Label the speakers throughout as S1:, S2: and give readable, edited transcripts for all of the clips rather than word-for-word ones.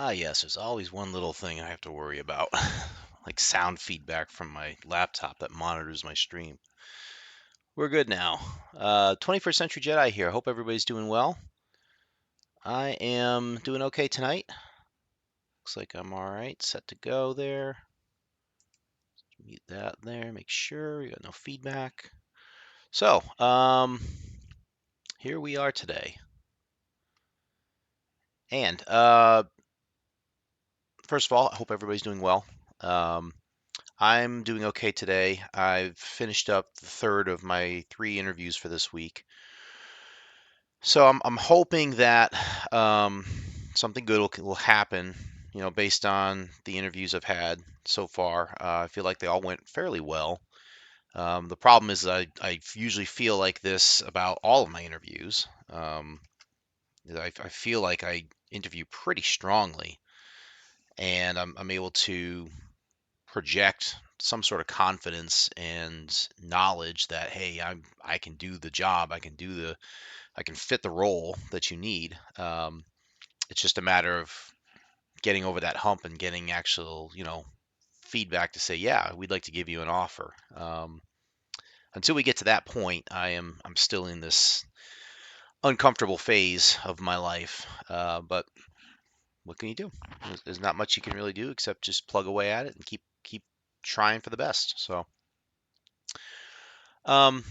S1: Ah, yes, there's always one little thing I have to worry about, like sound feedback from my laptop that monitors my stream. We're good now. 21st Century Jedi here. Hope everybody's doing well. I am doing okay tonight. Looks like I'm all right, set to go there. Mute that there, make sure you got no feedback. So, here we are today. And first of all, I hope everybody's doing well. Um, I'm doing okay today. I've finished up the third of my 3 interviews for this week. So I'm hoping that something good will happen, based on the interviews I've had so far. I feel like they all went fairly well. The problem is I usually feel like this about all of my interviews. I feel like I interview pretty strongly, and I'm able to project some sort of confidence and knowledge that hey, I can do the job, I can fit the role that you need. It's just a matter of getting over that hump and getting actual, feedback to say, yeah, we'd like to give you an offer. Until we get to that point, I'm still in this uncomfortable phase of my life. But what can you do? There's not much you can really do except just plug away at it and keep trying for the best. So, um,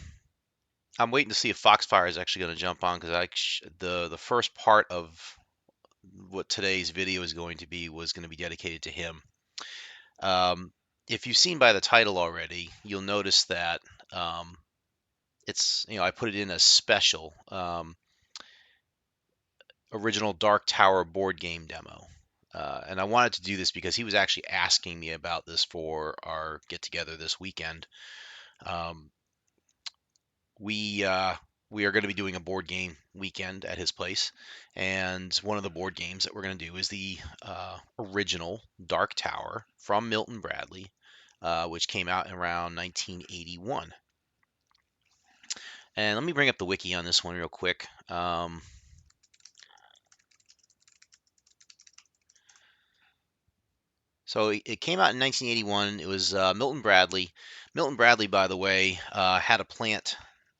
S1: I'm waiting to see if Foxfire is actually going to jump on because the first part of what today's video is going to be was going to be dedicated to him. If you've seen by the title already, you'll notice that it's I put it in a special original Dark Tower board game demo. And I wanted to do this because he was actually asking me about this for our get together this weekend. Um, we uh, we are going to be doing a board game weekend at his place, and one of the board games that we're going to do is the original Dark Tower from Milton Bradley, which came out in around 1981. And let me bring up the wiki on this one real quick. So it came out in 1981. It was Milton Bradley. Milton Bradley, by the way, had a plant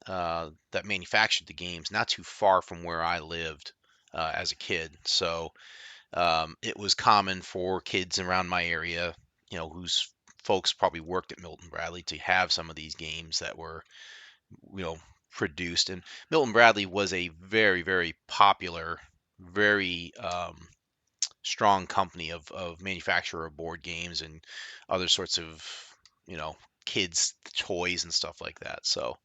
S1: that manufactured the games not too far from where I lived as a kid. So it was common for kids around my area, whose folks probably worked at Milton Bradley, to have some of these games that were, you know, produced. And Milton Bradley was a very, very popular, very strong company of manufacturer of board games and other sorts of, you know, kids toys and stuff like that. So,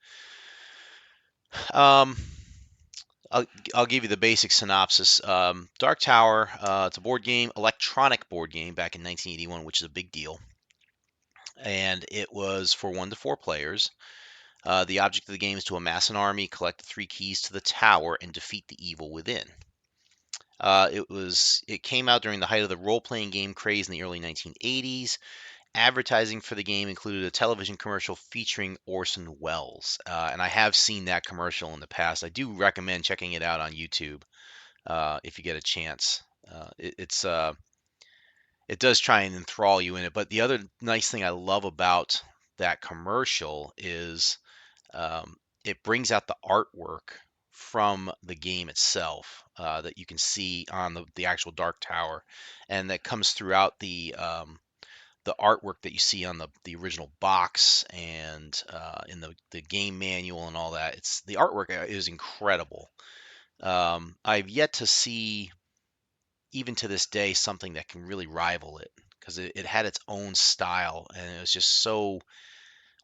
S1: um, I'll give you the basic synopsis. Dark Tower, it's a board game, electronic board game back in 1981, which is a big deal. And it was for 1 to 4 players. The object of the game is to amass an army, collect the 3 keys to the tower, and defeat the evil within. It came out during the height of the role-playing game craze in the early 1980s. Advertising for the game included a television commercial featuring Orson Welles, and I have seen that commercial in the past. I do recommend checking it out on YouTube if you get a chance. It does try and enthrall you in it. But the other nice thing I love about that commercial is it brings out the artwork from the game itself that you can see on the actual Dark Tower, and that comes throughout the artwork that you see on the original box and in the game manual and all that. It's the artwork is incredible. I've yet to see, even to this day, something that can really rival it because it had its own style, and it was just so.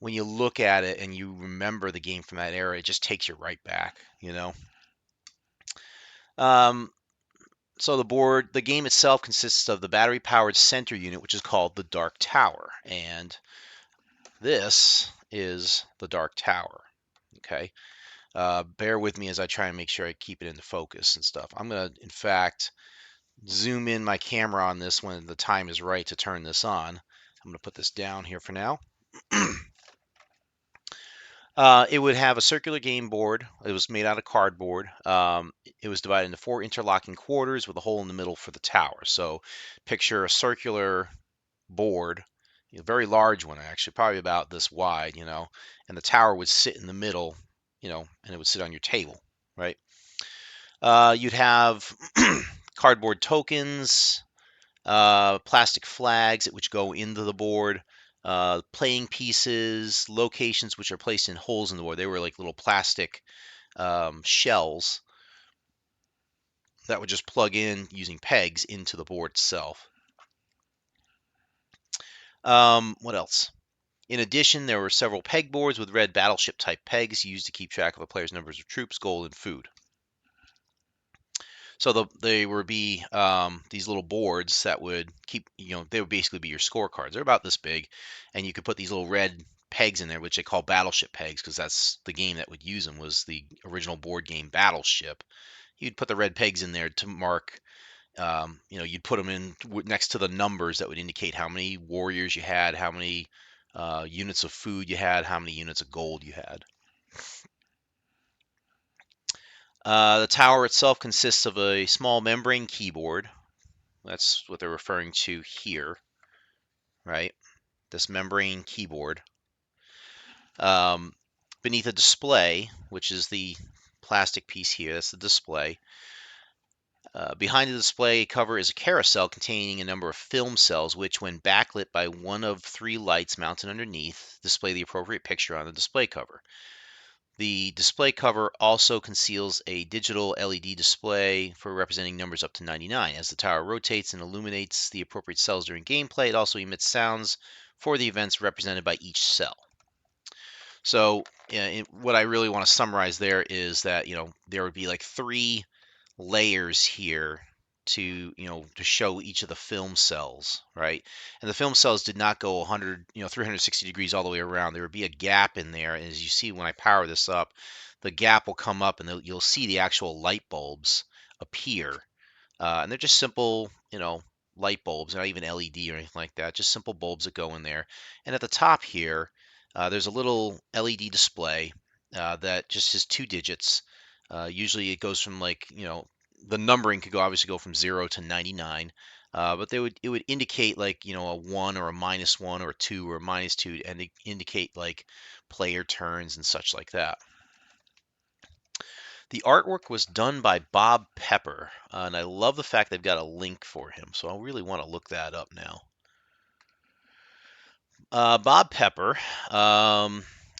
S1: When you look at it and you remember the game from that era, it just takes you right back, you know. Um, so the game itself consists of the battery-powered center unit, which is called the Dark Tower, and this is the Dark Tower. Okay. Bear with me as I try and make sure I keep it into focus and stuff. I'm going to, in fact, zoom in my camera on this when the time is right to turn this on. I'm going to put this down here for now. It would have a circular game board. It was made out of cardboard. It was divided into 4 interlocking quarters with a hole in the middle for the tower. So picture a circular board, a very large one actually, probably about this wide, and the tower would sit in the middle, and it would sit on your table, right? You'd have cardboard tokens, plastic flags which go into the board, playing pieces, locations which are placed in holes in the board. They were like little plastic shells that would just plug in using pegs into the board itself. What else? In addition, there were several pegboards with red battleship-type pegs used to keep track of a player's numbers of troops, gold, and food. So they would be these little boards that would keep, they would basically be your scorecards. They're about this big, and you could put these little red pegs in there, which they call battleship pegs, because that's the game that would use them, was the original board game Battleship. You'd put the red pegs in there to mark, you'd put them in next to the numbers that would indicate how many warriors you had, how many units of food you had, how many units of gold you had. The tower itself consists of a small membrane keyboard. That's what they're referring to here, right? This membrane keyboard. Um, Beneath a display, which is the plastic piece here, that's the display. Behind the display cover is a carousel containing a number of film cells, which, when backlit by one of 3 lights mounted underneath, display the appropriate picture on the display cover. The display cover also conceals a digital LED display for representing numbers up to 99. As the tower rotates and illuminates the appropriate cells during gameplay, it also emits sounds for the events represented by each cell. So, what I really want to summarize there is that, there would be like 3 layers here to show each of the film cells, right? And the film cells did not go 100, 360 degrees all the way around. There would be a gap in there, and as you see when I power this up, the gap will come up, and you'll see the actual light bulbs appear. And they're just simple, light bulbs, not even LED or anything like that, just simple bulbs that go in there. And at the top here, there's a little LED display that just has 2 digits. Usually it goes from, like, the numbering could obviously go from 0 to 99. But it would indicate, like, a 1 or a -1 or a 2 or a -2, and indicate like player turns and such like that. The artwork was done by Bob Pepper, and I love the fact they've got a link for him, so I really want to look that up now. Bob Pepper,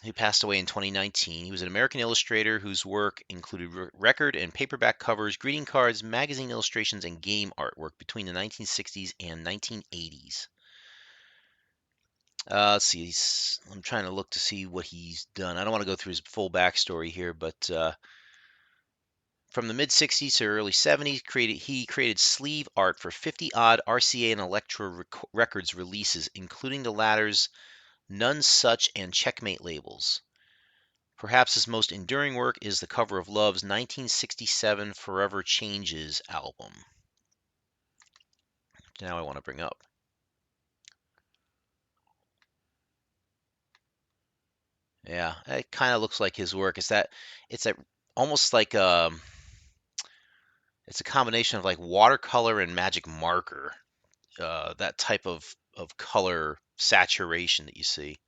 S1: he passed away in 2019. He was an American illustrator whose work included record and paperback covers, greeting cards, magazine illustrations, and game artwork between the 1960s and 1980s. Let's see. I'm trying to look to see what he's done. I don't want to go through his full backstory here, but from the mid-60s to early 70s, he created sleeve art for 50-odd RCA and Elektra Records releases, including the latter's None Such and Checkmate labels. Perhaps his most enduring work is the cover of Love's 1967 Forever Changes album. Now I want to bring up. Yeah, it kind of looks like his work. It's almost like it's a combination of like watercolor and magic marker. That type of color saturation that you see.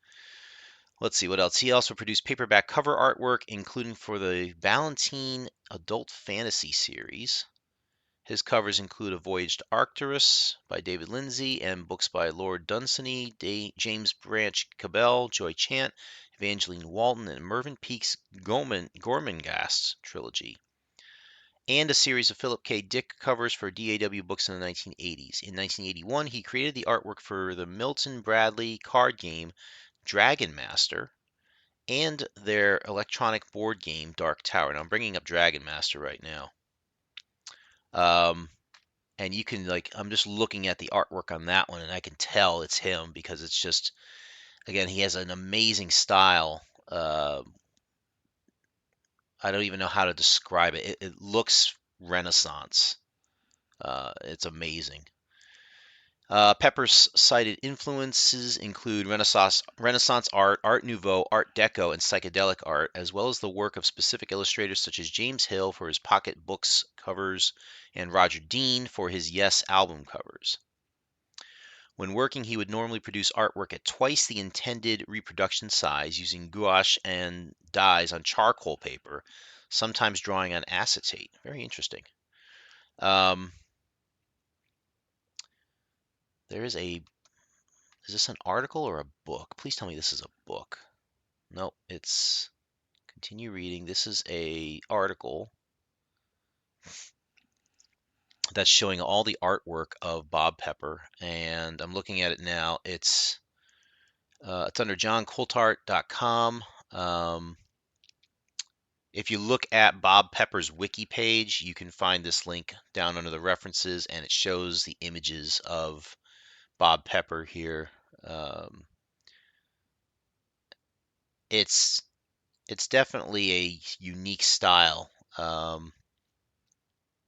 S1: Let's see what else. He also produced paperback cover artwork, including for the Valentine Adult Fantasy series. His covers include A Voyage to Arcturus by David Lindsay and books by Lord Dunsany, James Branch Cabell, Joy Chant, Evangeline Walton, and Mervyn Peake's Gormenghast trilogy, and a series of Philip K. Dick covers for DAW books in the 1980s. In 1981, he created the artwork for the Milton Bradley card game Dragon Master and their electronic board game Dark Tower. Now, I'm bringing up Dragon Master right now. And you can, like, I'm just looking at the artwork on that one, and I can tell it's him because it's just, again, he has an amazing style. I don't even know how to describe it. It looks Renaissance. It's amazing. Pepper's cited influences include Renaissance art, Art Nouveau, Art Deco, and psychedelic art, as well as the work of specific illustrators such as James Hill for his Pocket Books covers and Roger Dean for his Yes album covers. When working, he would normally produce artwork at twice the intended reproduction size using gouache and dyes on charcoal paper, sometimes drawing on acetate. Very interesting. Um, there is a Is this an article or a book? Please tell me this is a book. No, it's continue reading. This is a article that's showing all the artwork of Bob Pepper, and I'm looking at it now. It's under johncoulthard.com. If you look at Bob Pepper's wiki page, you can find this link down under the references, and it shows the images of Bob Pepper here. Um, it's it's definitely a unique style.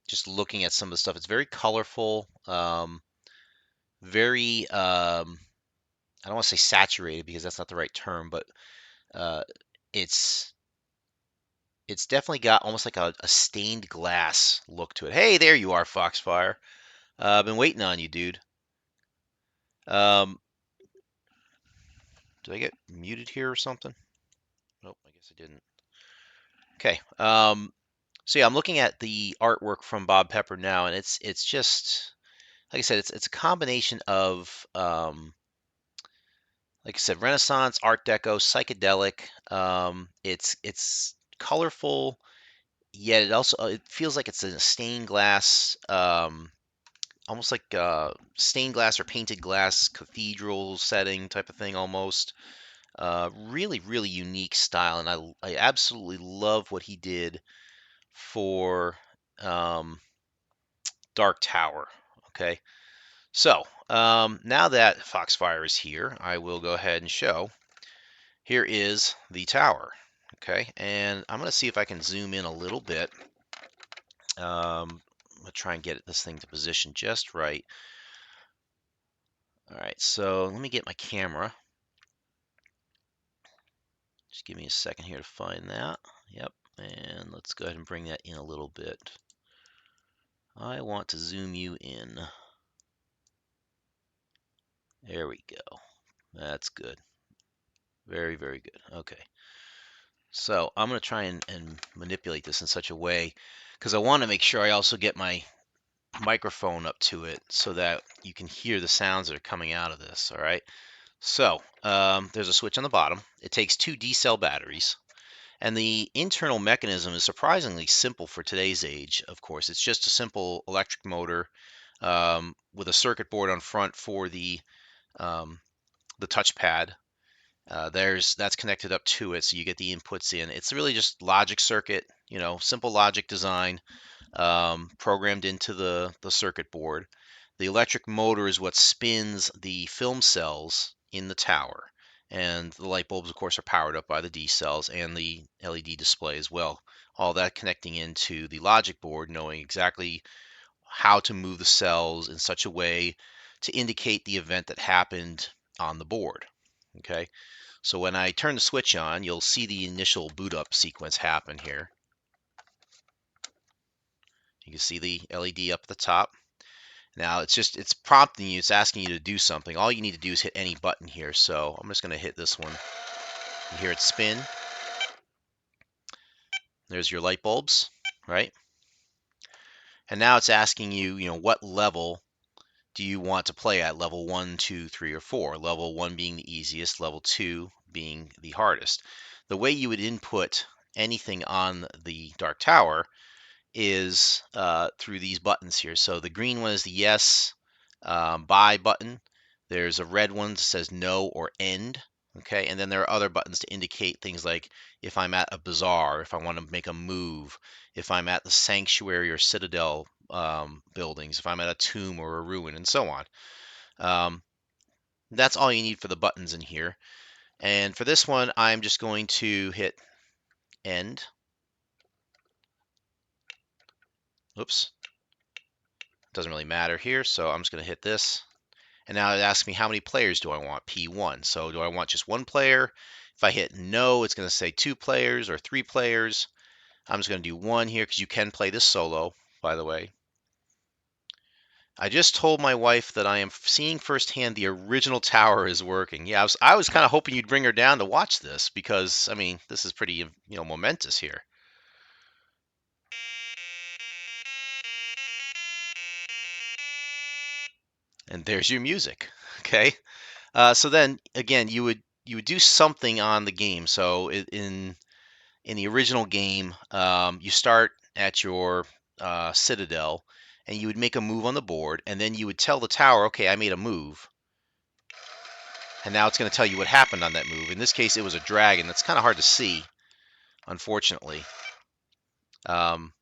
S1: Just looking at some of the stuff, it's very colorful, very I don't want to say saturated because that's not the right term, but uh, it's it's definitely got almost like a stained glass look to it. Hey, there you are, Foxfire. I've been waiting on you, dude. Um, did I get muted here or something? Nope, I guess I didn't. Okay. So yeah, I'm looking at the artwork from Bob Pepper now, and it's just like I said, it's a combination of like I said, Renaissance, Art Deco, psychedelic. It's colorful, yet it feels like it's in a stained glass, almost like stained glass or painted glass cathedral setting type of thing almost. Really, really unique style, and I absolutely love what he did for um, Dark Tower. Okay, so now that Foxfire is here, I will go ahead and show. Here is the tower. Okay, and I'm going to see if I can zoom in a little bit. I'm going to try and get this thing to position just right. All right, so let me get my camera. Just give me a second here to find that. Yep, and let's go ahead and bring that in a little bit. I want to zoom you in. There we go. That's good. Very, very good. Okay. So I'm going to try and manipulate this in such a way because I want to make sure I also get my microphone up to it so that you can hear the sounds that are coming out of this. All right. So there's a switch on the bottom. It takes two D-cell batteries. And the internal mechanism is surprisingly simple for today's age, of course. It's just a simple electric motor with a circuit board on front for the touchpad. That's connected up to it, so you get the inputs in. It's really just logic circuit, simple logic design programmed into the circuit board. The electric motor is what spins the film cells in the tower. And the light bulbs, of course, are powered up by the D cells and the LED display as well. All that connecting into the logic board, knowing exactly how to move the cells in such a way to indicate the event that happened on the board. Okay, so when I turn the switch on, you'll see the initial boot up sequence happen here. You can see the LED up at the top. Now it's prompting you, it's asking you to do something. All you need to do is hit any button here. So I'm just going to hit this one. You hear it spin. There's your light bulbs, right? And now it's asking you, what level do you want to play at? Level 1, 2, 3, or 4. Level 1 being the easiest, level 2 being the hardest. The way you would input anything on the Dark Tower is through these buttons here. So the green one is the yes, buy button. There's a red one that says no or end. Okay, and then there are other buttons to indicate things like if I'm at a bazaar, if I want to make a move, if I'm at the sanctuary or citadel buildings, if I'm at a tomb or a ruin, and so on. That's all you need for the buttons in here. And for this one, I'm just going to hit end. Oops. Doesn't really matter here, so I'm just going to hit this. And now it asks me how many players do I want, P1. So do I want just one player? If I hit no, it's going to say 2 players or 3 players. I'm just going to do 1 here because you can play this solo, by the way. I just told my wife that I am seeing firsthand the original tower is working. Yeah, I was kind of hoping you'd bring her down to watch this because, I mean, this is pretty, momentous here. And there's your music. Okay. So then again, you would do something on the game. So in the original game, you start at your citadel, and you would make a move on the board, and then you would tell the tower, okay, I made a move, and now it's going to tell you what happened on that move. In this case, it was a dragon. That's kind of hard to see, unfortunately. Um,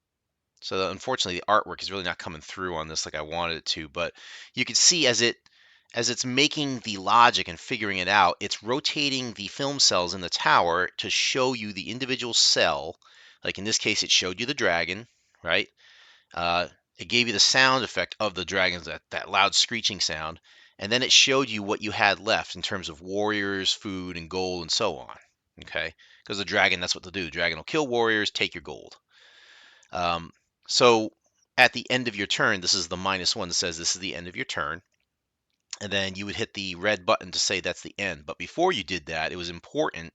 S1: so unfortunately, the artwork is really not coming through on this like I wanted it to. But you can see as it's making the logic and figuring it out, it's rotating the film cells in the tower to show you the individual cell. Like in this case, it showed you the dragon, right? Uh, it gave you the sound effect of the dragons, that loud screeching sound, and then it showed you what you had left in terms of warriors, food, and gold, and so on. Okay, because the dragon, that's what they'll do. The dragon will kill warriors, take your gold. Um, so at the end of your turn, this is the -1 that says this is the end of your turn. And then you would hit the red button to say that's the end. But before you did that, it was important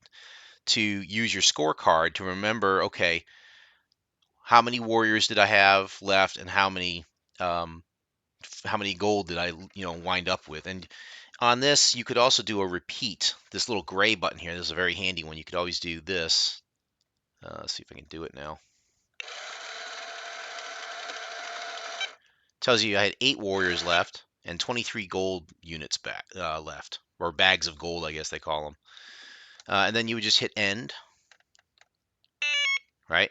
S1: to use your scorecard to remember, okay, how many warriors did I have left, and um, how many gold did I wind up with? And on this, you could also do a repeat. This little gray button here, this is a very handy one. You could always do this. Let's see if I can do it now. Tells you I had 8 warriors left and 23 gold units left, or bags of gold, I guess they call them. And then you would just hit end, right?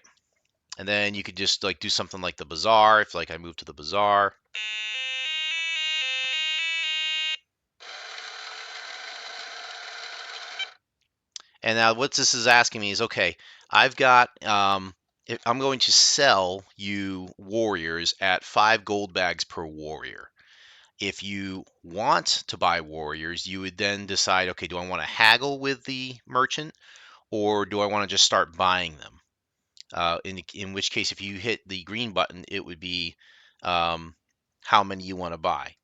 S1: And then you could just like do something like the bazaar. If like I move to the bazaar, and now what this is asking me is, okay, I've got I'm going to sell you warriors at 5 gold bags per warrior. If you want to buy warriors, you would then decide, okay, do I want to haggle with the merchant, or do I want to just start buying them? In which case, if you hit the green button, it would be um, how many you want to buy.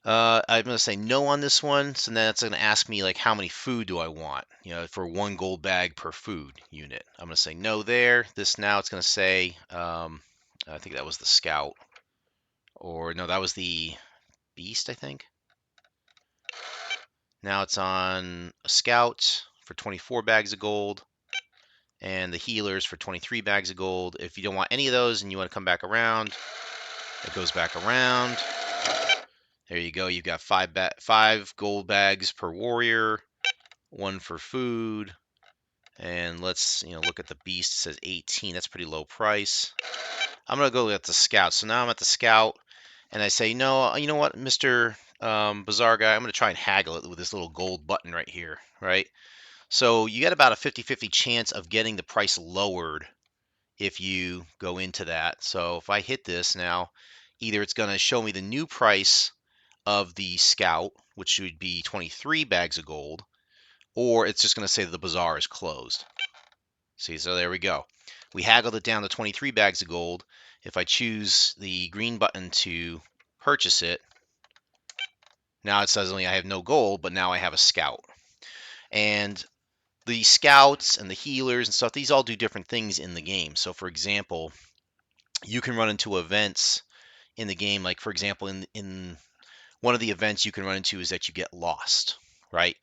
S1: I'm going to say no on this one. So then it's going to ask me like how many food do I want, for 1 gold bag per food unit. I'm going to say no there. This now it's going to say, I think that was the scout, or no, that was the beast, I think. Now it's on a scout for 24 bags of gold, and the healers for 23 bags of gold. If you don't want any of those and you want to come back around, it goes back around. There you go. You've got 5 gold bags per warrior, 1 for food, and let's look at the beast. It says 18. That's pretty low price. I'm gonna go at the scout. So now I'm at the scout, and I say, no, you know what, Mr. Bazaar guy, I'm gonna try and haggle it with this little gold button right here, right? So you get about a 50-50 chance of getting the price lowered if you go into that. So if I hit this now, either it's going to show me the new price of the scout, which would be 23 bags of gold, or it's just going to say that the bazaar is closed. See, so there we go. We haggled it down to 23 bags of gold. If I choose the green button to purchase it, now it says only I have no gold, but now I have a scout. And the scouts and the healers and stuff, these all do different things in the game. So for example, you can run into events in the game, like for example, in one of the events you can run into is that you get lost, right?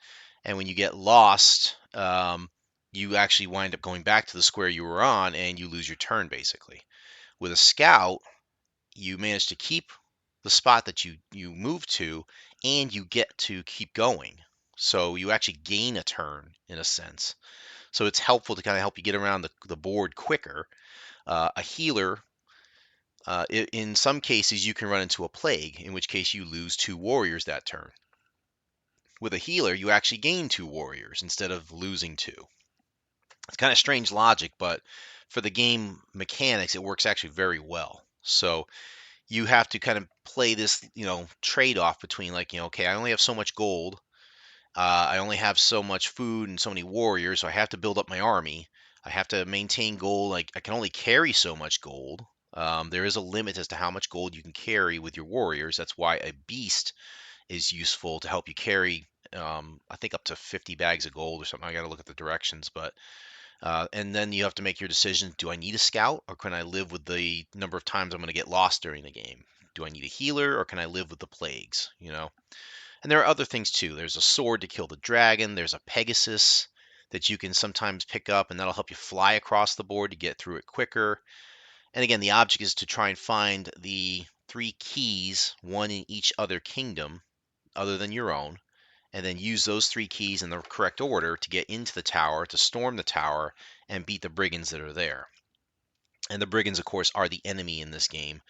S1: And when you get lost, you actually wind up going back to the square you were on, and you lose your turn basically. With a scout, you manage to keep the spot that you move to, and you get to keep going. So you actually gain a turn in a sense. So it's helpful to kind of help you get around the board quicker. A healer, in some cases, you can run into a plague, in which case you lose 2 warriors that turn. With a healer, you actually gain 2 warriors instead of losing 2. It's kind of strange logic, but for the game mechanics, it works actually very well. So you have to kind of play this, trade-off between like, okay, I only have so much gold. I only have so much food and so many warriors, so I have to build up my army. I have to maintain gold. Like I can only carry so much gold. There is a limit as to how much gold you can carry with your warriors. That's why a beast is useful to help you carry. I think up to 50 bags of gold or something. I got to look at the directions, but and then you have to make your decision. Do I need a scout, or can I live with the number of times I'm going to get lost during the game? Do I need a healer, or can I live with the plagues? And there are other things too. There's a sword to kill the dragon. There's a Pegasus that you can sometimes pick up, and that'll help you fly across the board to get through it quicker. And again, the object is to try and find the 3 keys, one in each other kingdom other than your own, and then use those 3 keys in the correct order to get into the tower, to storm the tower, and beat the brigands that are there. And the brigands, of course, are the enemy in this game.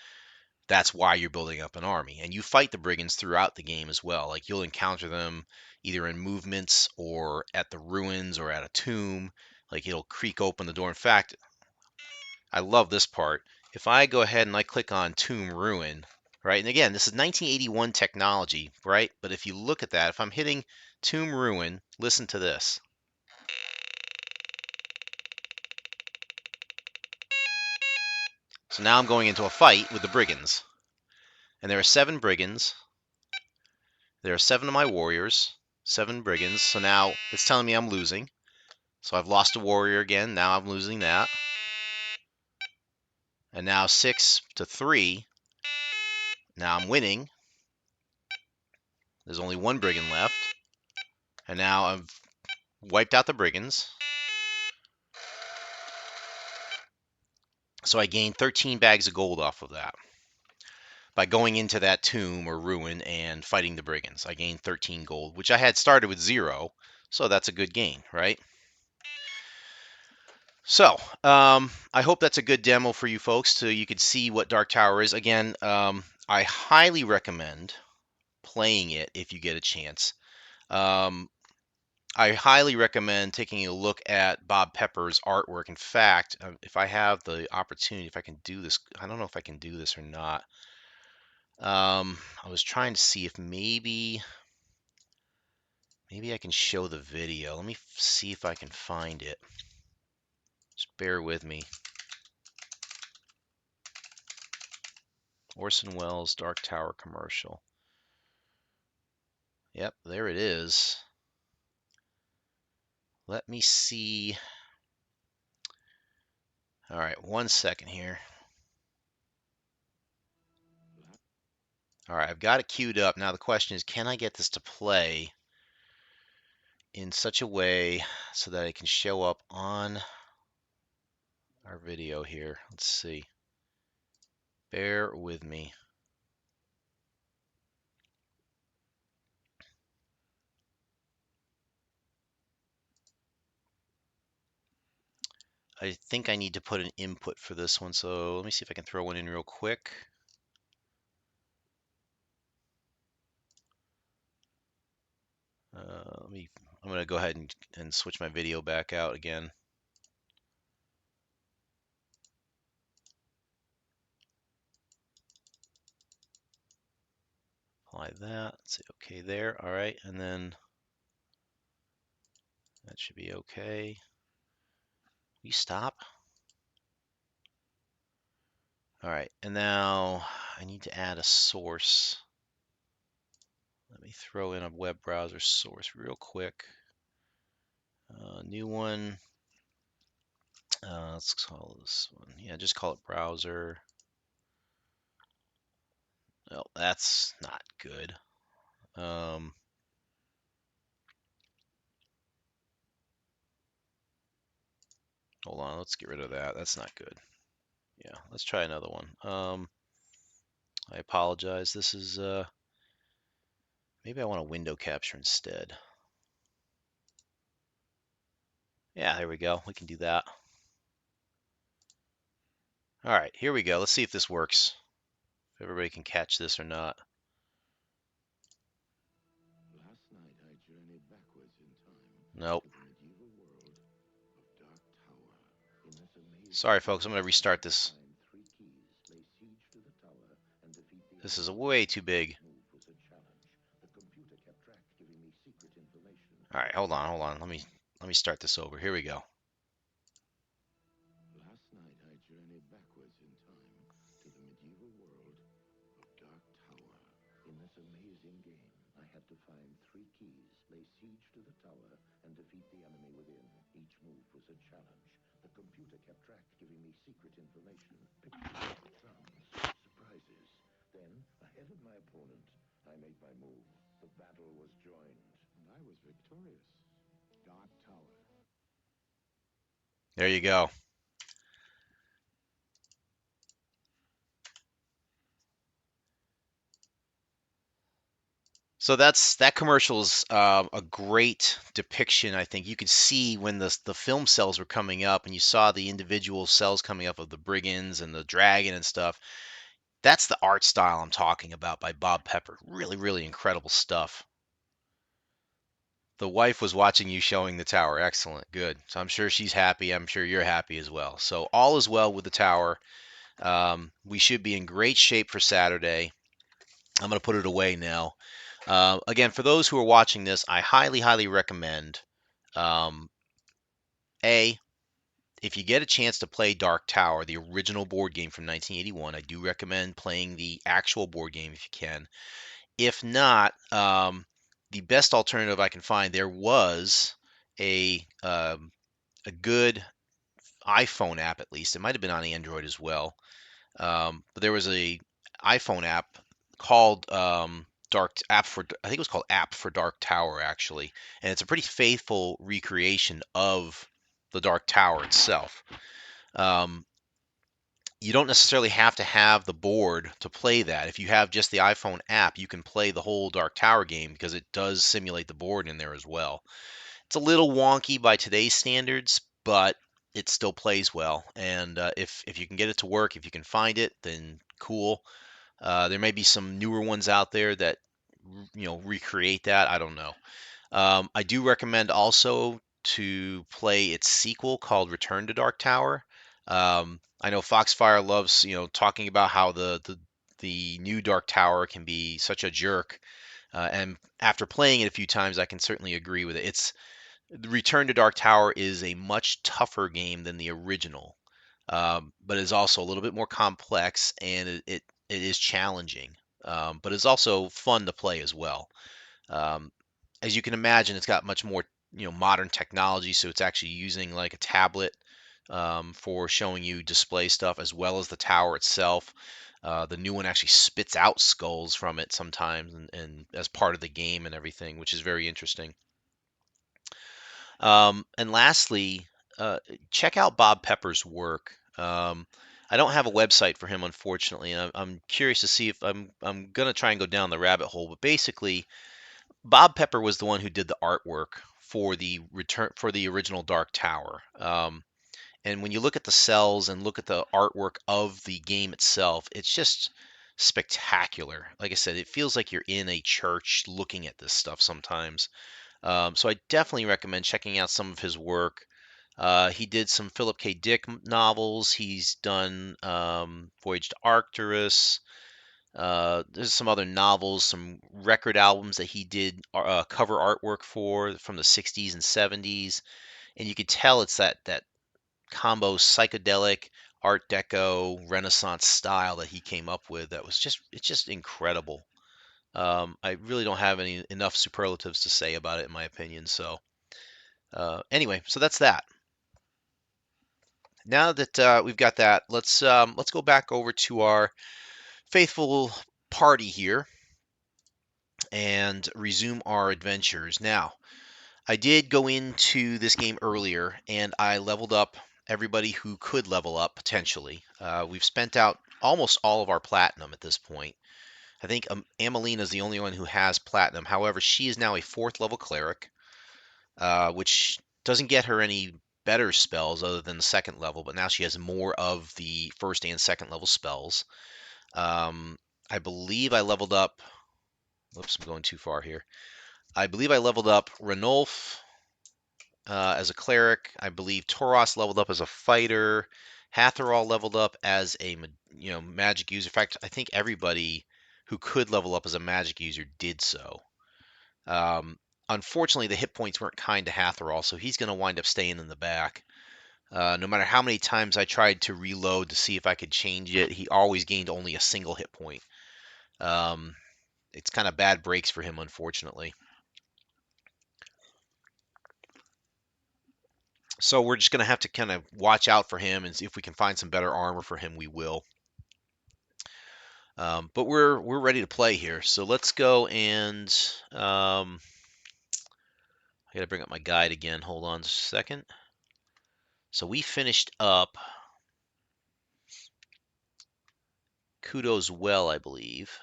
S1: That's why you're building up an army. And you fight the brigands throughout the game as well. Like you'll encounter them either in movements or at the ruins or at a tomb. Like it'll creak open the door. In fact, I love this part. If I go ahead and I click on Tomb Ruin, right? And again, this is 1981 technology, right? But if you look at that, if I'm hitting Tomb Ruin, listen to this. So now I'm going into a fight with the brigands. And there are 7 brigands. There are 7 of my warriors, 7 brigands. So now it's telling me I'm losing. So I've lost a warrior again. Now I'm losing that. And now 6-3. Now I'm winning. There's only 1 brigand left. And now I've wiped out the brigands. So I gained 13 bags of gold off of that. By going into that tomb or ruin and fighting the brigands, I gained 13 gold, which I had started with 0. So that's a good gain, right? So I hope that's a good demo for you folks so you can see what Dark Tower is. Again, I highly recommend playing it if you get a chance. I highly recommend taking a look at Bob Pepper's artwork. In fact, if I have the opportunity, if I can do this, I don't know if I can do this or not. I was trying to see if maybe I can show the video. Let me see if I can find it. Just bear with me. Orson Welles Dark Tower commercial. Yep, there it is. Let me see. All right, 1 second here. All right, I've got it queued up. Now the question is, can I get this to play in such a way so that it can show up on our video here? Let's see. Bear with me. I think I need to put an input for this one, so let me see if I can throw one in real quick. I'm going to go ahead and switch my video back out again. Apply that, say okay there, all right, and then that should be okay. Will you stop? All right, and now I need to add a source. Let me throw in a web browser source real quick. New one. Let's call this one. Yeah, just call it browser. No, that's not good. Hold on, let's get rid of that. That's not good. Yeah, let's try another one. I apologize. This is maybe I want a window capture instead. Yeah, there we go. We can do that. All right, here we go. Let's see if this works. If everybody can catch this or not. Nope. Sorry, folks. I'm going to restart this. This is way too big. All right, hold on. Let me start this over. Here we go.
S2: Last night I journeyed backwards in time to the medieval world of Dark Tower. In this amazing game, I had to find 3 keys, lay siege to the tower, and defeat the enemy within. Each move was a challenge. The computer kept track, giving me secret information, pictures, sounds, surprises. Then, ahead of my opponent, I made my move. The battle was joined, and I was victorious. Dark Tower.
S1: There you go. So that commercial is a great depiction. I think you could see when the film cells were coming up, and you saw the individual cells coming up of the brigands and the dragon and stuff. That's the art style I'm talking about by Bob Pepper. Really, really incredible stuff. The wife was watching you showing the tower. Excellent, good. So I'm sure she's happy. I'm sure you're happy as well. So all is well with the tower. We should be in great shape for Saturday. I'm going to put it away now. Again, for those who are watching this, I highly, highly recommend um, A, if you get a chance to play Dark Tower, the original board game from 1981, I do recommend playing the actual board game if you can. If not, the best alternative I can find, there was a good iPhone app at least. It might have been on Android as well. But there was a iPhone app called Dark App for I think it was called App for Dark Tower actually, and it's a pretty faithful recreation of the Dark Tower itself. Um, you don't necessarily have to have the board to play that. If you have just the iPhone app, you can play the whole Dark Tower game because it does simulate the board in there as well. It's a little wonky by today's standards, but it still plays well. And if you can get it to work, if you can find it, then cool. There may be some newer ones out there that recreate that. I don't know. I do recommend also to play its sequel called Return to Dark Tower. I know Foxfire loves talking about how the new Dark Tower can be such a jerk. And after playing it a few times, I can certainly agree with it. The Return to Dark Tower is a much tougher game than the original, but is also a little bit more complex and it is challenging, but it's also fun to play as well. Um, as you can imagine, it's got much more modern technology, so it's actually using like a tablet for showing you display stuff as well as the tower itself. The new one actually spits out skulls from it sometimes, and as part of the game and everything, which is very interesting. And lastly, check out Bob Pepper's work. I don't have a website for him, unfortunately, and I'm curious to see if I'm gonna try and go down the rabbit hole. But basically, Bob Pepper was the one who did the artwork for the original Dark Tower. And when you look at the cells and look at the artwork of the game itself, it's just spectacular. Like I said, it feels like you're in a church looking at this stuff sometimes. So I definitely recommend checking out some of his work. He did some Philip K. Dick novels. He's done Voyage to Arcturus. There's some other novels, some record albums that he did cover artwork for from the 60s and 70s. And you could tell it's that combo psychedelic Art Deco Renaissance style that he came up with that was it's just incredible. I really don't have any enough superlatives to say about it in my opinion. So anyway, so that's that. Now that we've got that, let's go back over to our faithful party here and resume our adventures. Now, I did go into this game earlier and I leveled up everybody who could level up potentially. We've spent out almost all of our platinum at this point. I think Amelina is the only one who has platinum. However, she is now a 4th level cleric, which doesn't get her any better spells other than the 2nd level, but now she has more of the 1st and 2nd level spells. Um, I believe I leveled up. Whoops, I'm going too far here. I believe I leveled up Ranulf as a cleric. I believe Toros leveled up as a fighter. Hatherall leveled up as a magic user. In fact, I think everybody who could level up as a magic user did so. Um, Unfortunately, the hit points weren't kind to Hatherall, so he's going to wind up staying in the back. No matter how many times I tried to reload to see if I could change it, he always gained only a single hit point. Um, it's kind of bad breaks for him, unfortunately. So we're just going to have to kind of watch out for him and see if we can find some better armor for him. We will. But we're ready to play here. So let's go and I got to bring up my guide again. Hold on just a second. So we finished up Kudos Well, I believe.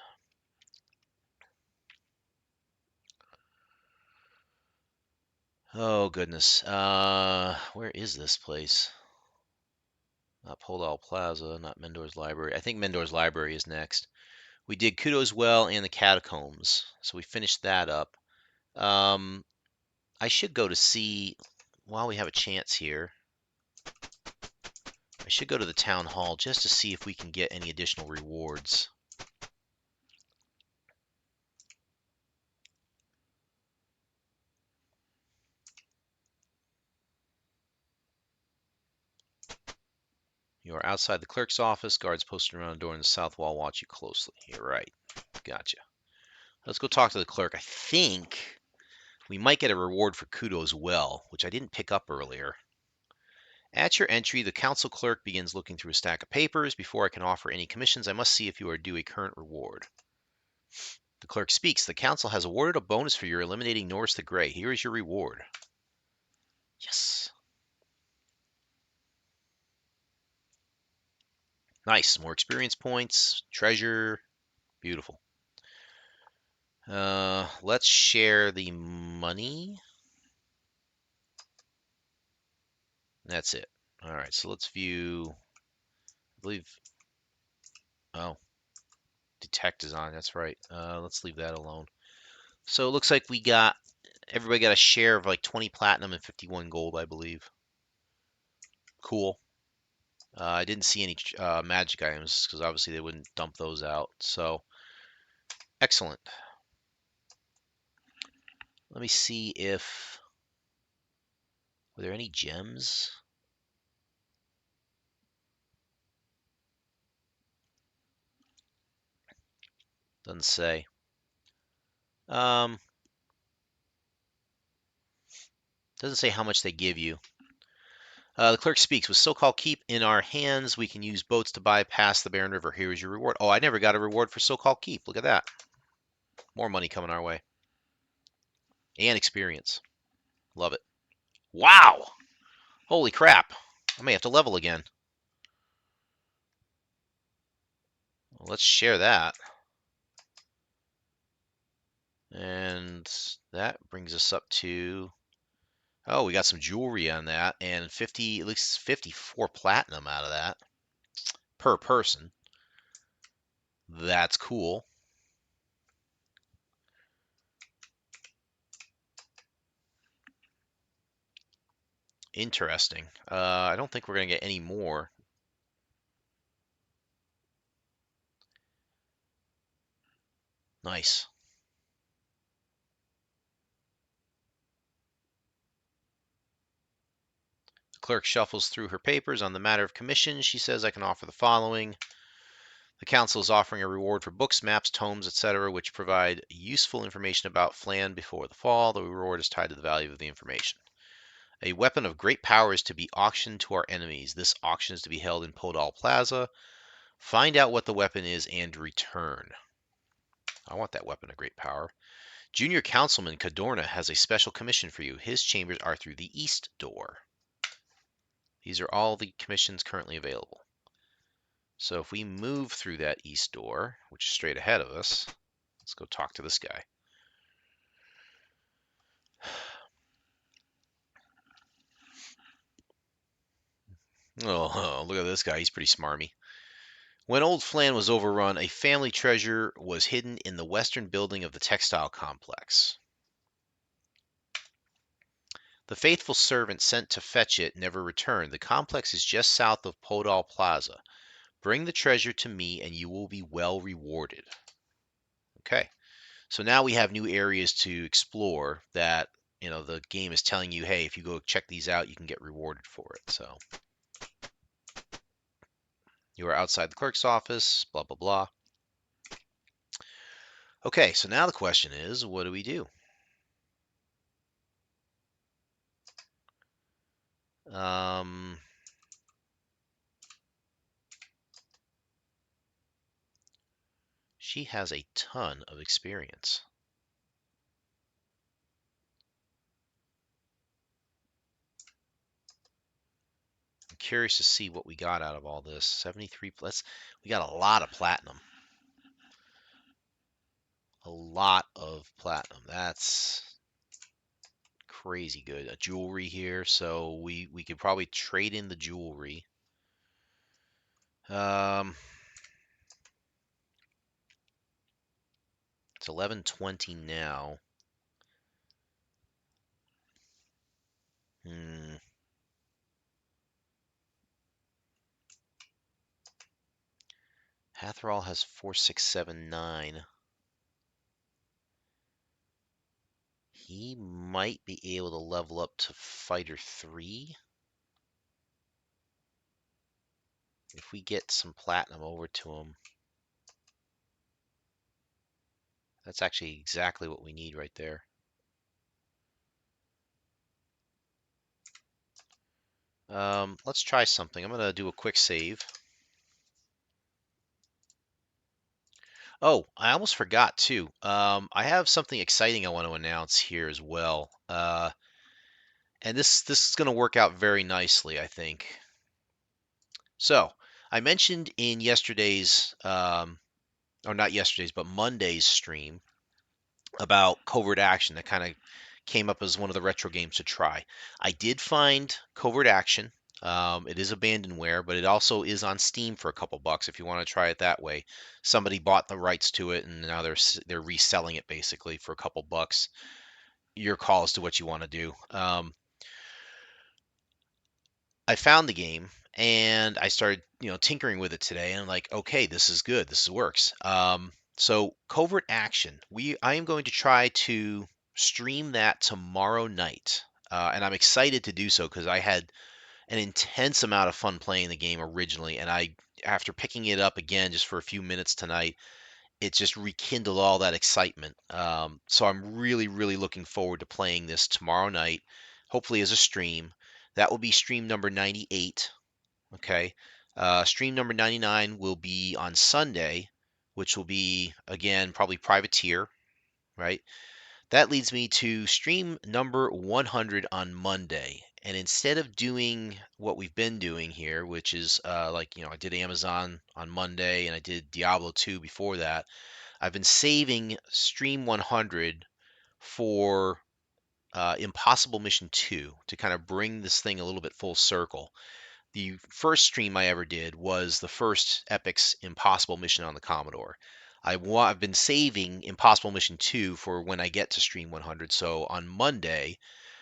S1: Oh goodness. Where is this place? Not Podal Plaza, not Mendor's Library. I think Mendor's Library is next. We did Kudos Well and the Catacombs, so we finished that up. Um, I should go to see, while we have a chance here, I should go to the town hall just to see if we can get any additional rewards. You are outside the clerk's office. Guards posted around the door in the south wall watch you closely. You're right. Gotcha. Let's go talk to the clerk. I think we might get a reward for Kudos Well, which I didn't pick up earlier. At your entry, the council clerk begins looking through a stack of papers. Before I can offer any commissions, I must see if you are due a current reward. The clerk speaks. The council has awarded a bonus for your eliminating Norris the Grey. Here is your reward. Yes. Nice. More experience points, treasure. Beautiful. Let's share the money. That's it. All right, so let's view. I believe. Oh, detect is on. That's right. Let's leave that alone. So it looks like everybody got a share of like 20 platinum and 51 gold, I believe. Cool. I didn't see any magic items because obviously they wouldn't dump those out. So excellent. Let me see if were there any gems. Doesn't say. Um, doesn't say how much they give you. The clerk speaks. With so-called keep in our hands, we can use boats to bypass the barren river. Here is your reward. Oh, I never got a reward for so-called keep. Look at that. More money coming our way. And experience. Love it. Wow! Holy crap. I may have to level again. Well, let's share that. And that brings us up to, oh, we got some jewelry on that and 50, at least 54 platinum out of that per person. That's cool. Interesting. I don't think we're going to get any more. Nice. The clerk shuffles through her papers on the matter of commission. She says, I can offer the following. The council is offering a reward for books, maps, tomes, etc., which provide useful information about Flan before the fall. The reward is tied to the value of the information. A weapon of great power is to be auctioned to our enemies. This auction is to be held in Podal Plaza. Find out what the weapon is and return. I want that weapon of great power. Junior Councilman Cadorna has a special commission for you. His chambers are through the east door. These are all the commissions currently available. So if we move through that east door, which is straight ahead of us, let's go talk to this guy. Oh, look at this guy. He's pretty smarmy. When Old Flan was overrun, a family treasure was hidden in the western building of the textile complex. The faithful servant sent to fetch it never returned. The complex is just south of Podal Plaza. Bring the treasure to me and you will be well rewarded. Okay. So now we have new areas to explore that, the game is telling you, hey, if you go check these out, you can get rewarded for it. So you are outside the clerk's office, blah, blah, blah. Okay, so now the question is, what do we do? Um, she has a ton of experience. I'm curious to see what we got out of all this. 73 plus. We got a lot of platinum. A lot of platinum. That's crazy good. A jewelry here, so we could probably trade in the jewelry. Um, it's 11:20 now. Hmm. Hatherall has 4679. He might be able to level up to fighter 3 if we get some platinum over to him. That's actually exactly what we need right there. Let's try something. I'm gonna do a quick save. Oh, I almost forgot too. I have something exciting I want to announce here as well. And this is going to work out very nicely, I think. So, I mentioned in yesterday's, or not yesterday's, but Monday's stream about covert action that kind of came up as one of the retro games to try. I did find covert action. It is abandonware, but it also is on Steam for a couple bucks if you want to try it that way. Somebody bought the rights to it, and now they're reselling it basically for a couple bucks. Your call as to what you want to do. I found the game and I started, tinkering with it today, and I'm like, okay, this is good. This works. So covert action. I am going to try to stream that tomorrow night, and I'm excited to do so because I had an intense amount of fun playing the game originally, and after picking it up again just for a few minutes tonight, it just rekindled all that excitement. So I'm really, really looking forward to playing this tomorrow night, hopefully as a stream. That will be stream number 98. Okay. Stream number 99 will be on Sunday, which will be, again, probably privateer, right? That leads me to stream number 100 on Monday. And instead of doing what we've been doing here, which is I did Amazon on Monday and I did Diablo 2 before that, I've been saving stream 100 for Impossible Mission 2 to kind of bring this thing a little bit full circle. The first stream I ever did was the first Epic's Impossible Mission on the Commodore. I've been saving Impossible Mission 2 for when I get to stream 100. So on Monday,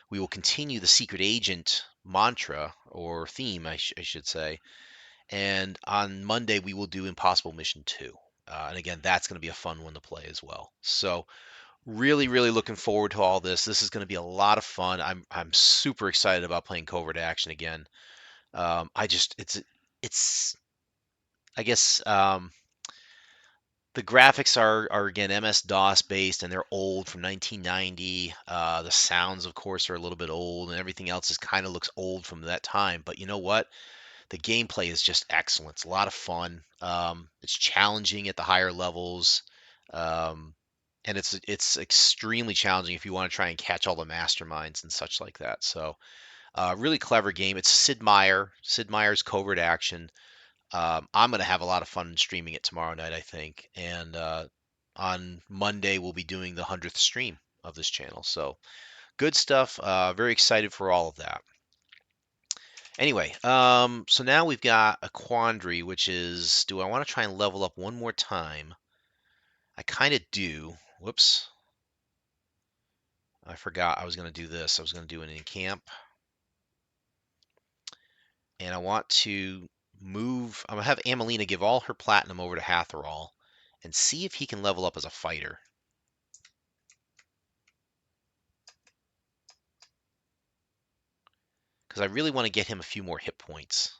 S1: we will continue the Secret Agent mantra or theme, I should say. And on Monday, we will do Impossible Mission 2. And again, that's going to be a fun one to play as well. So really, really looking forward to all this. This is going to be a lot of fun. I'm super excited about playing Covert Action again. I just it's I guess the graphics are again MS-DOS based and they're old from 1990. The sounds, of course, are a little bit old, and everything else is kind of looks old from that time. But you know what? The gameplay is just excellent. It's a lot of fun. It's challenging at the higher levels. Um, and it's extremely challenging if you want to try and catch all the masterminds and such like that. So, really clever game. It's Sid Meier. Sid Meier's Covert Action. I'm going to have a lot of fun streaming it tomorrow night, I think. And on Monday, we'll be doing the 100th stream of this channel. So good stuff. Very excited for all of that. Anyway, so now we've got a quandary, which is, do I want to try and level up one more time? I kind of do. Whoops. I forgot I was going to do this. I was going to do an encamp. And I want to I'm going to have Amelina give all her platinum over to Hatherall. and see if he can level up as a fighter. Because I really want to get him a few more hit points.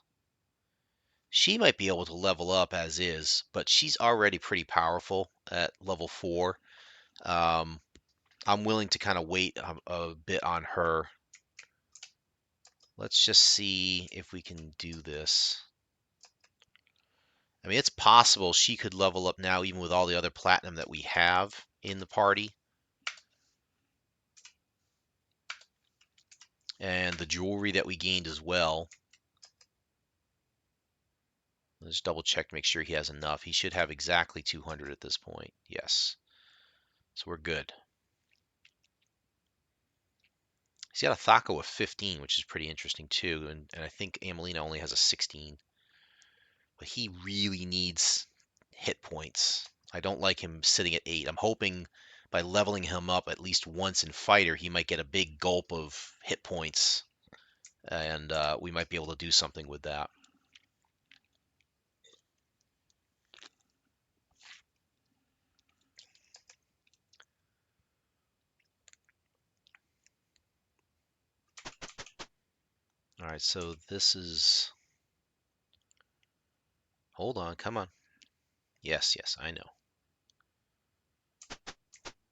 S1: She might be able to level up as is, but she's already pretty powerful at level 4. Um, I'm willing to kind of wait a bit on her. Let's just see if we can do this. I mean, it's possible she could level up now, even with all the other platinum that we have in the party. And the jewelry that we gained as well. Let's double check to make sure he has enough. He should have exactly 200 at this point. Yes. So we're good. He's got a Thaco of 15, which is pretty interesting too. And I think Amelina only has a 16. But he really needs hit points. I don't like him sitting at 8. I'm hoping by leveling him up at least once in fighter, he might get a big gulp of hit points. And we might be able to do something with that. All right, so this is... Hold on, come on. Yes, yes, I know.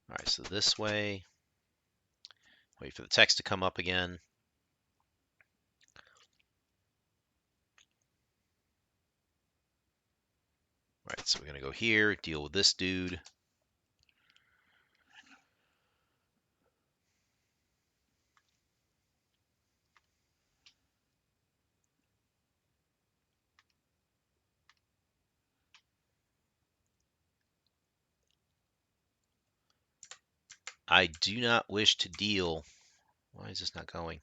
S1: All right, so this way. Wait for the text to come up again. All right, so we're going to go here, deal with this dude. I do not wish to deal. Why is this not going?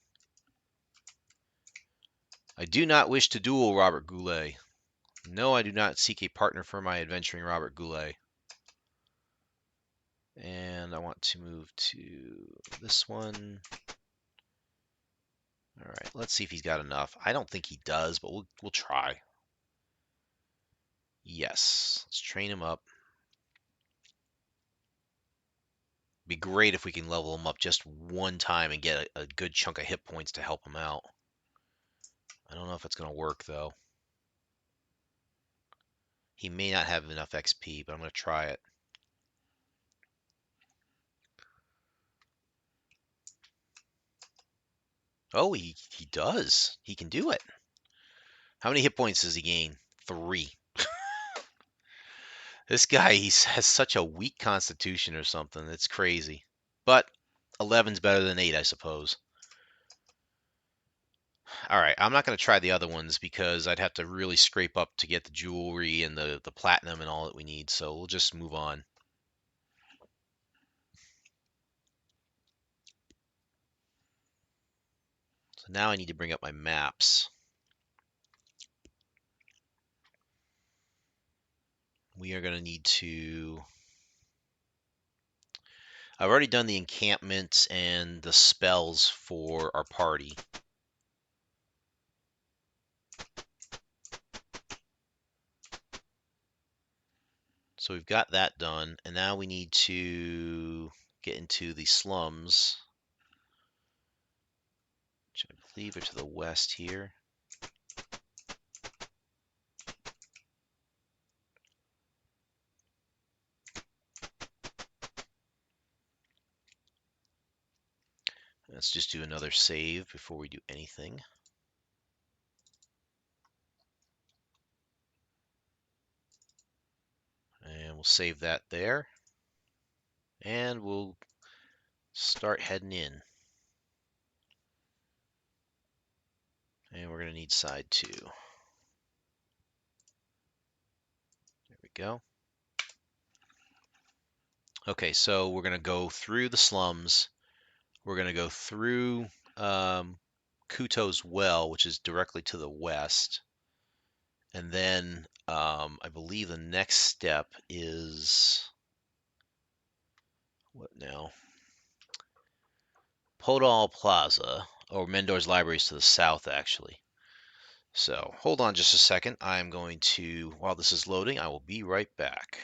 S1: I do not wish to duel Robert Goulet. No, I do not seek a partner for my adventuring Robert Goulet. And I want to move to this one. All right, let's see if he's got enough. I don't think he does, but we'll try. Yes, let's train him up. Be great if we can level him up just one time and get a good chunk of hit points to help him out. I don't know if it's going to work, though. He may not have enough XP, but I'm going to try it. Oh, he does. He can do it. How many hit points does he gain? 3. This guy, has such a weak constitution or something. It's crazy. But 11's better than 8, I suppose. All right, I'm not going to try the other ones because I'd have to really scrape up to get the jewelry and the platinum and all that we need. So we'll just move on. So now I need to bring up my maps. We are going to need to... I've already done the encampments and the spells for our party. So we've got that done, and now we need to get into the slums, which I believe are to the west here. Let's just do another save before we do anything. And we'll save that there. And we'll start heading in. And we're going to need side 2. There we go. Okay, so we're going to go through the slums. We're going to go through Kuto's Well, which is directly to the west. And then I believe the next step is... What now? Podal Plaza, or Mendor's Library is to the south, actually. So hold on just a second. I'm going to, while this is loading, I will be right back.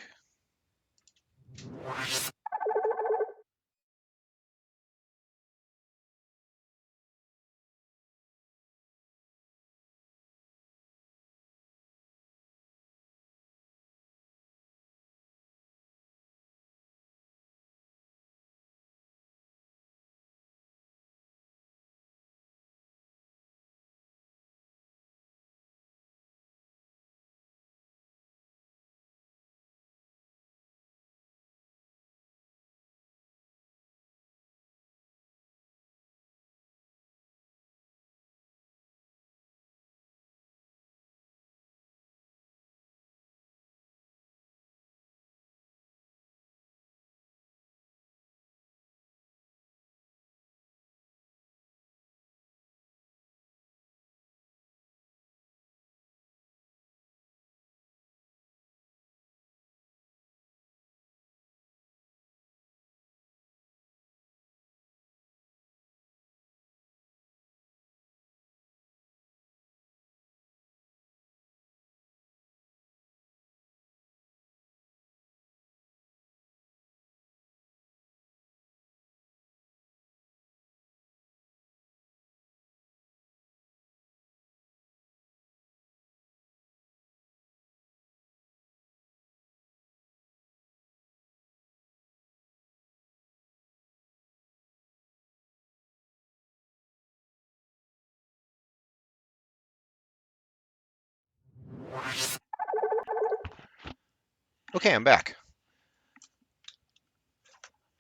S1: Okay, I'm back.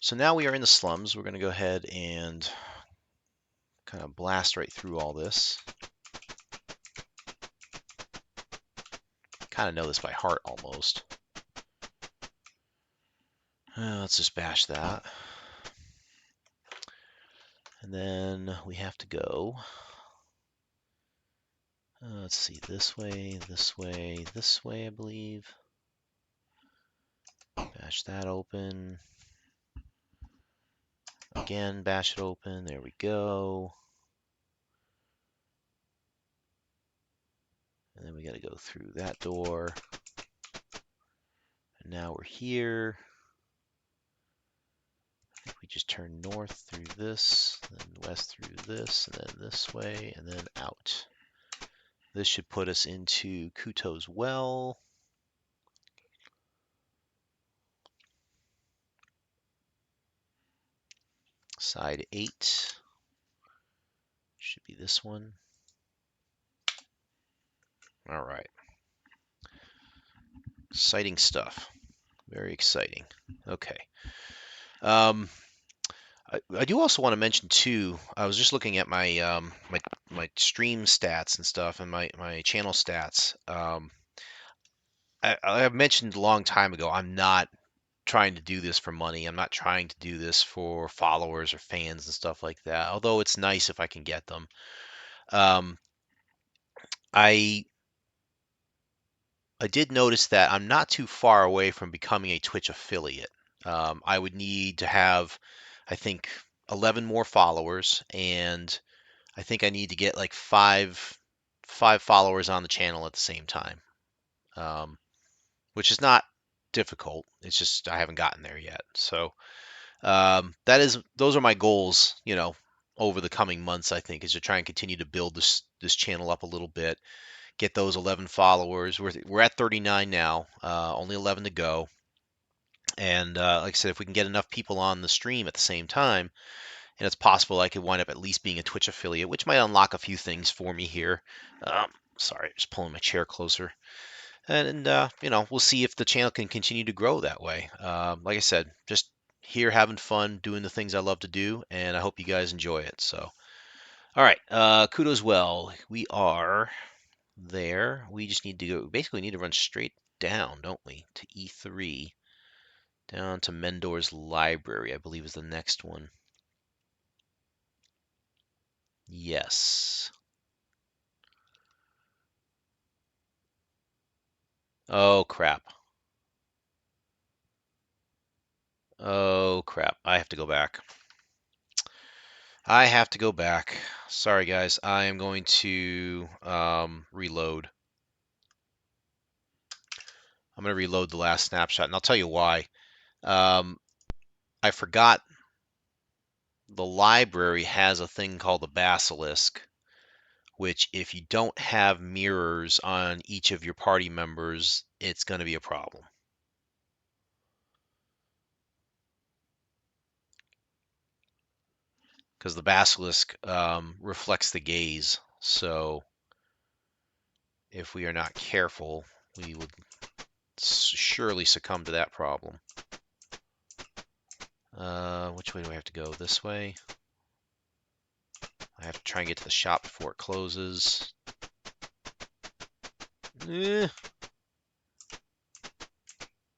S1: So now we are in the slums. We're going to go ahead and kind of blast right through all this. Kind of know this by heart almost. Let's just bash that. And then we have to go, let's see, this way, this way, this way, I believe. Bash that open. Again, bash it open. There we go. And then we got to go through that door. And now we're here. I think we just turn north through this, then west through this, and then this way, and then out. This should put us into Kuto's Well. Side 8. Should be this one. All right. Exciting stuff. Very exciting. Okay. Um, I do also want to mention too. I was just looking at my stream stats and stuff, and my channel stats. I have mentioned a long time ago. I'm not trying to do this for money. I'm not trying to do this for followers or fans and stuff like that. Although it's nice if I can get them. Um, I I did notice that I'm not too far away from becoming a Twitch affiliate. I would need to have, I think, 11 more followers, and I think I need to get like five followers on the channel at the same time, um, which is not difficult. It's just I haven't gotten there yet. So those are my goals, over the coming months. I think is to try and continue to build this channel up a little bit, get those 11 followers. We're at 39 now, only 11 to go. And like I said, if we can get enough people on the stream at the same time, and it's possible I could wind up at least being a Twitch affiliate, which might unlock a few things for me here. Sorry, just pulling my chair closer. And we'll see if the channel can continue to grow that way. Like I said, just here having fun, doing the things I love to do, and I hope you guys enjoy it. So, all right, kudos. Well, we are there. We just need to go. Basically, need to run straight down, don't we, to E3, down to Mendor's library. I believe is the next one. Yes. Oh crap. Oh crap. I have to go back. I have to go back. Sorry, guys. I am going to reload. I'm going to reload the last snapshot, and I'll tell you why. Um, I forgot the library has a thing called the basilisk, which if you don't have mirrors on each of your party members, it's going to be a problem. Because the basilisk reflects the gaze. So if we are not careful, we would surely succumb to that problem. Which way do I have to go? This way? I have to try and get to the shop before it closes. Eh,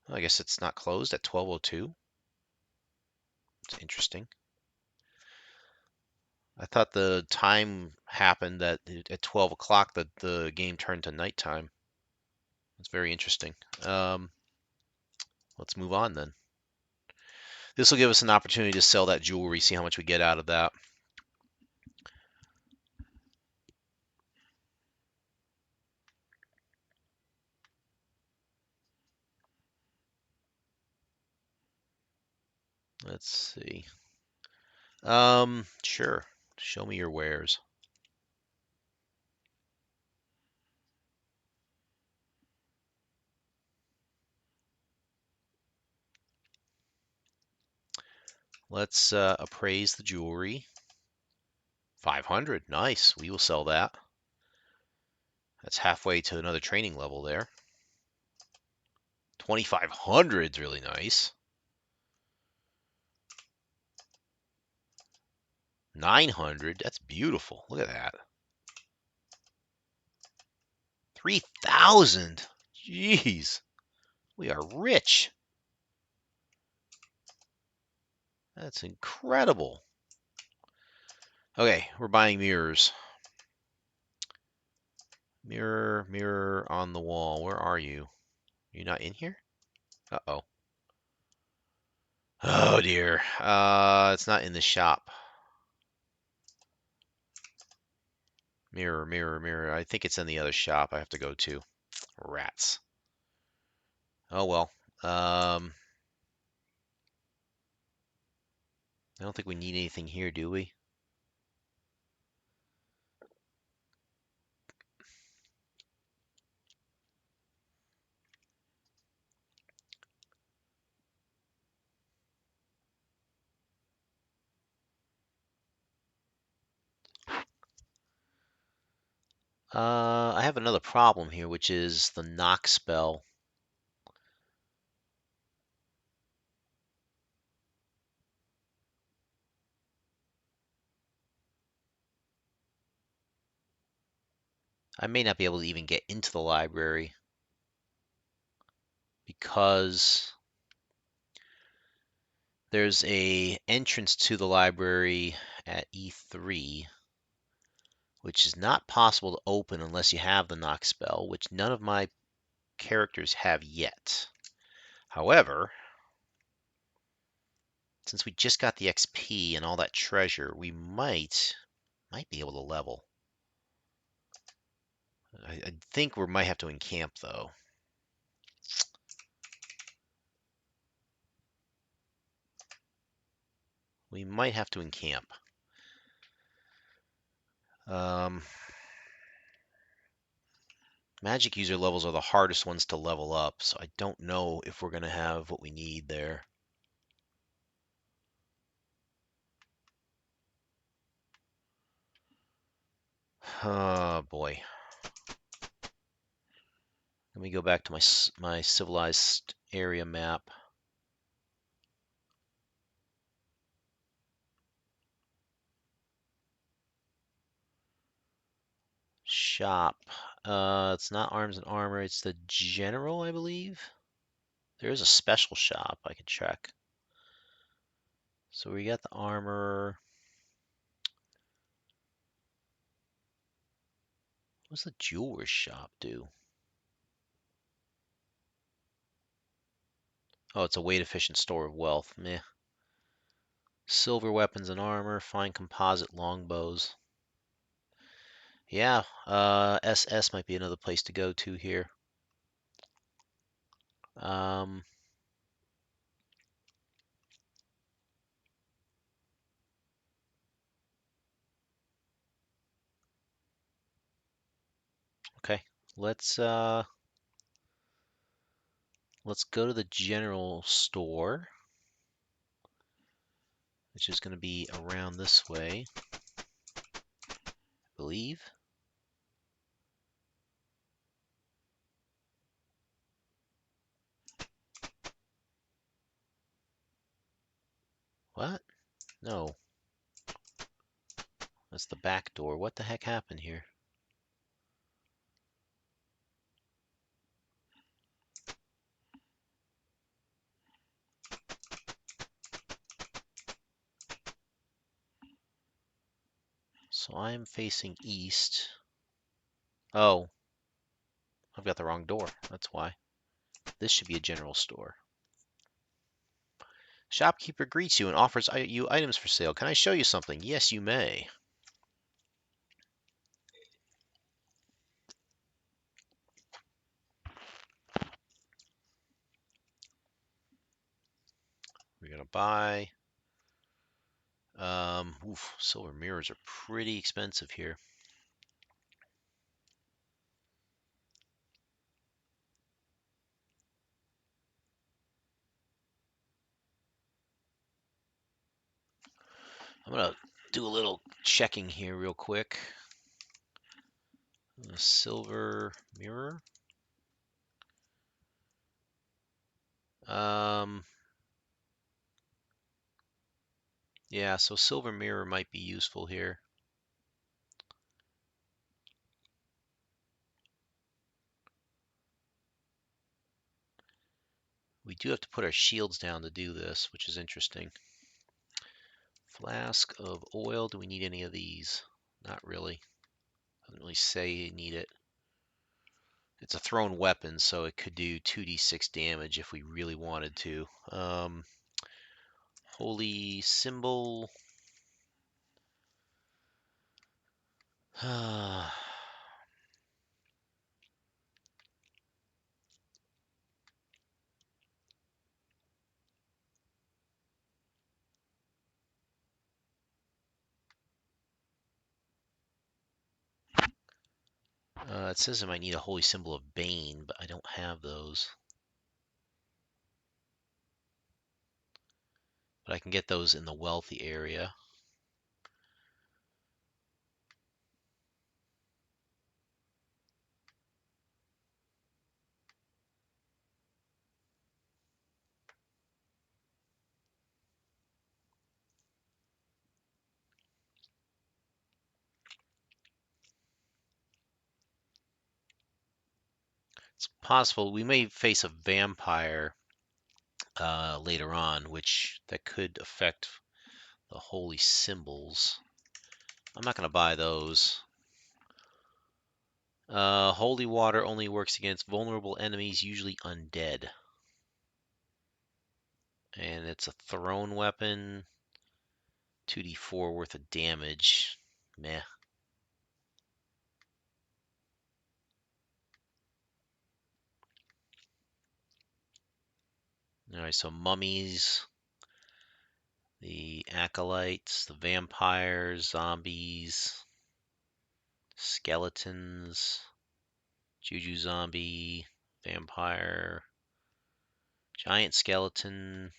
S1: I guess it's not closed at 12:02. It's interesting. I thought the time happened that at 12 o'clock that the game turned to nighttime. It's very interesting. Um, let's move on then. This will give us an opportunity to sell that jewelry, see how much we get out of that. Let's see. Sure. Show me your wares. Let's appraise the jewelry. 500. Nice. We will sell that. That's halfway to another training level there. 2,500 is really nice. 900. That's beautiful. Look at that. 3,000. Jeez. We are rich. That's incredible. Okay, we're buying mirrors. Mirror, mirror on the wall. Where are you? You not in here? Uh-oh. Oh dear. It's not in the shop. Mirror, mirror, mirror. I think it's in the other shop I have to go to. Rats. Oh well. I don't think we need anything here, do we? I have another problem here, which is the knock spell. I may not be able to even get into the library because there's a entrance to the library at E3, which is not possible to open unless you have the knock spell, which none of my characters have yet. However, since we just got the XP and all that treasure, we might be able to level. I think we might have to encamp though. We might have to encamp. Um, Magic user levels are the hardest ones to level up, so I don't know if we're going to have what we need there. Oh boy. Let me go back to my civilized area map. Shop. It's not arms and armor, it's the general, I believe. There is a special shop I can check. So we got the armor. What's the jeweler's shop do? Oh, it's a weight efficient store of wealth. Meh. Silver weapons and armor, fine composite longbows. Yeah, SS might be another place to go to here. Um, let's let's go to the general store, which is going to be around this way, I believe. What? No, that's the back door. What the heck happened here? So I'm facing east. Oh, I've got the wrong door. That's why. This should be a general store. Shopkeeper greets you and offers you items for sale. Can I show you something? Yes, you may. We're gonna buy. Silver mirrors are pretty expensive here. I'm gonna do a little checking here real quick. A silver mirror. Um, yeah, so silver mirror might be useful here. We do have to put our shields down to do this, which is interesting. Flask of oil. Do we need any of these? Not really. Doesn't really say you need it. It's a thrown weapon, so it could do 2d6 damage if we really wanted to. Holy symbol. It says I might need a holy symbol of Bane, but I don't have those. But I can get those in the wealthy area. It's possible we may face a vampire later on, which that could affect the holy symbols. I'm not going to buy those. Holy water only works against vulnerable enemies, usually undead. And it's a thrown weapon. 2d4 worth of damage. Meh. Alright, so mummies, the acolytes, the vampires, zombies, skeletons, juju zombie, vampire, giant skeleton,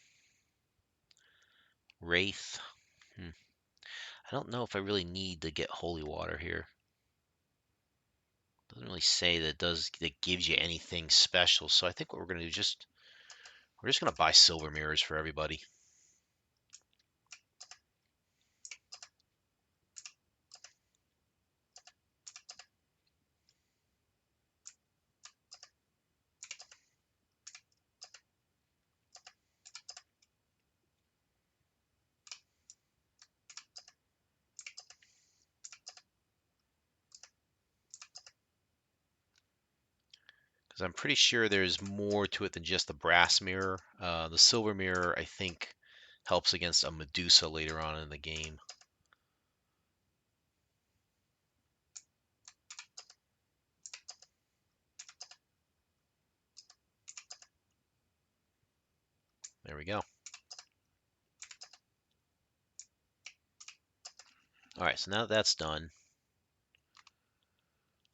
S1: wraith. I don't know if I really need to get holy water here. Doesn't really say that gives you anything special. So I think what we're gonna do we're just gonna buy silver mirrors for everybody. Because I'm pretty sure there's more to it than just the brass mirror. The silver mirror, I think, helps against a Medusa later on in the game. There we go. All right, so now that that's done,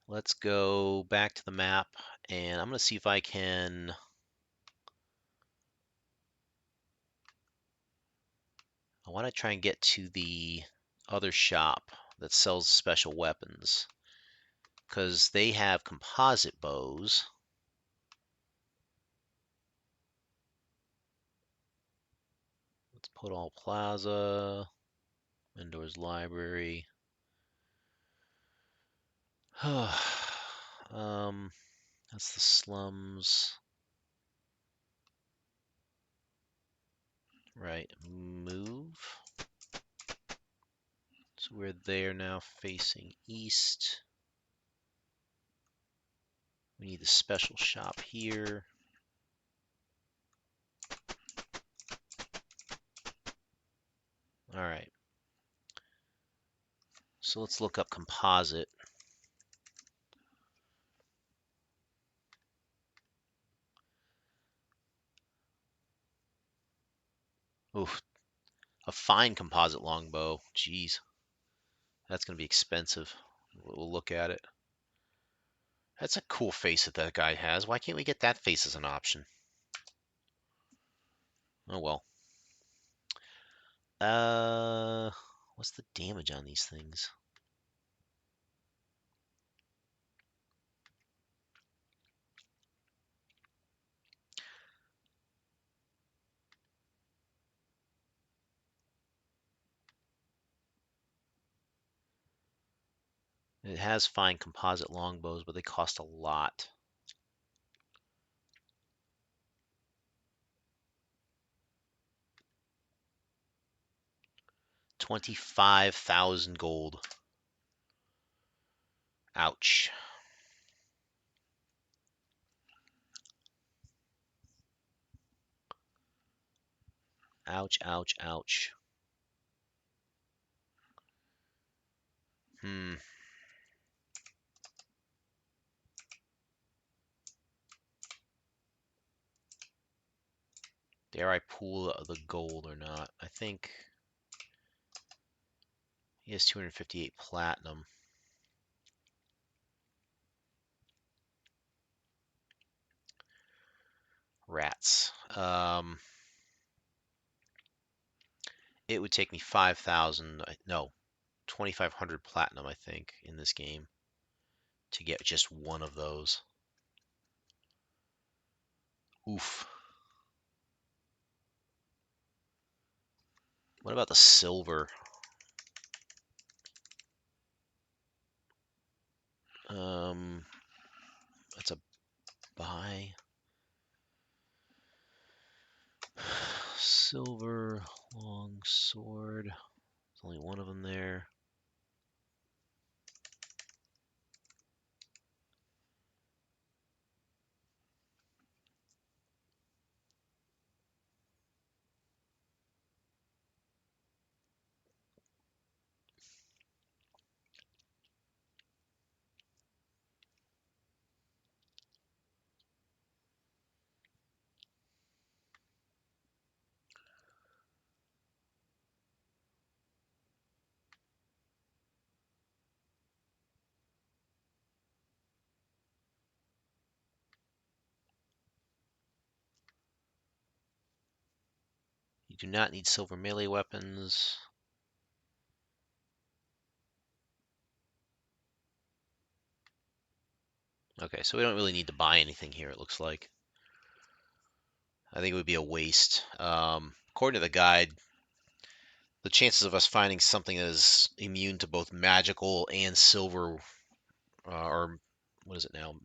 S1: Let's go back to the map, and I'm going to see if I can. I want to try and get to the other shop that sells special weapons, because they have composite bows. Let's put all plaza, indoors library. That's the slums. Right, move. So we're there now, facing east. We need the special shop here. All right. So let's look up composite. Oof, a fine composite longbow. Jeez, that's gonna be expensive. We'll look at it. That's a cool face that that guy has. Why can't we get that face as an option? Oh well. Uh, what's the damage on these things? It has fine composite longbows, but they cost a lot. 25,000 gold. Ouch. Ouch, ouch, ouch. Hmm. Dare I pool the gold or not? I think he has 258 platinum. Rats. It would take me 5,000, no, 2,500 platinum, I think, in this game to get just one of those. Oof. What about the silver? Um, that's a buy. Silver long sword. There's only one of them there. You do not need silver melee weapons. Okay, so we don't really need to buy anything here, it looks like. I think it would be a waste. According to the guide, the chances of us finding something that is immune to both magical and silver, or what is it now?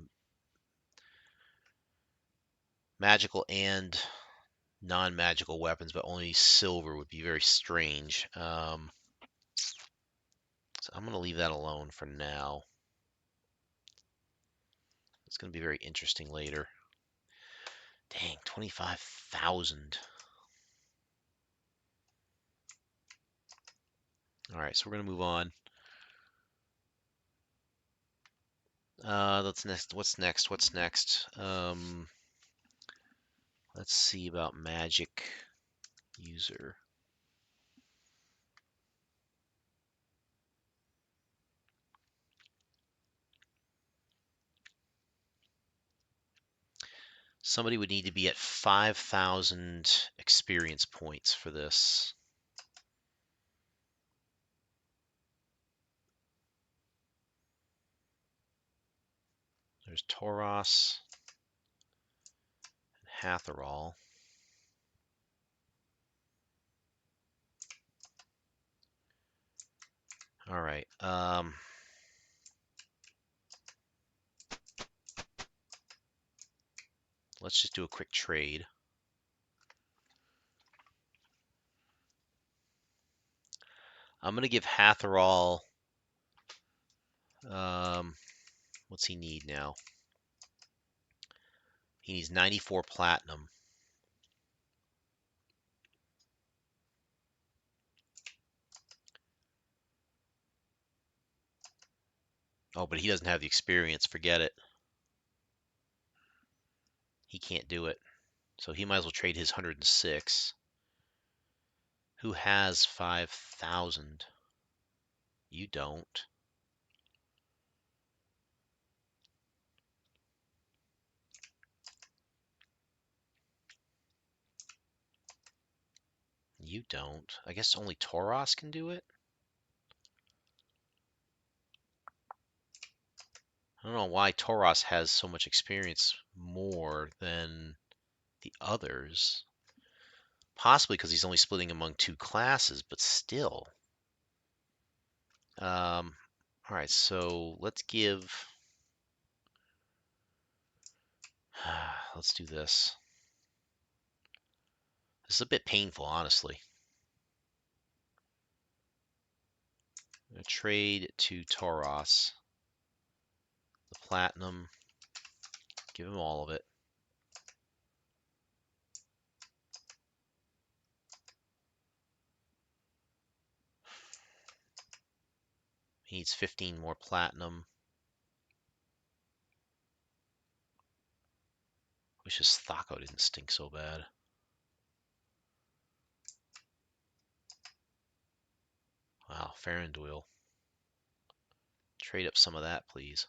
S1: Magical and non-magical weapons, but only silver would be very strange. So I'm going to leave that alone for now. It's going to be very interesting later. Dang, 25,000. All right, so we're going to move on. That's next. What's next? What's next? Let's see about magic user. Somebody would need to be at 5,000 experience points for this. There's Tauros and Hatherall. All right. Let's just do a quick trade. I'm going to give Hatherall, what's he need now? He needs 94 platinum. Oh, but he doesn't have the experience. Forget it. He can't do it. So he might as well trade his 106. Who has 5,000? You don't. You don't. I guess only Tauros can do it? I don't know why Tauros has so much experience more than the others. Possibly because he's only splitting among two classes, but still. All right, so let's give. Let's do this. This is a bit painful, honestly. I'm going to trade to Tauros the platinum, give him all of it. He needs 15 more platinum. Wish his Thako didn't stink so bad. Wow, Faranduil. Trade up some of that, please.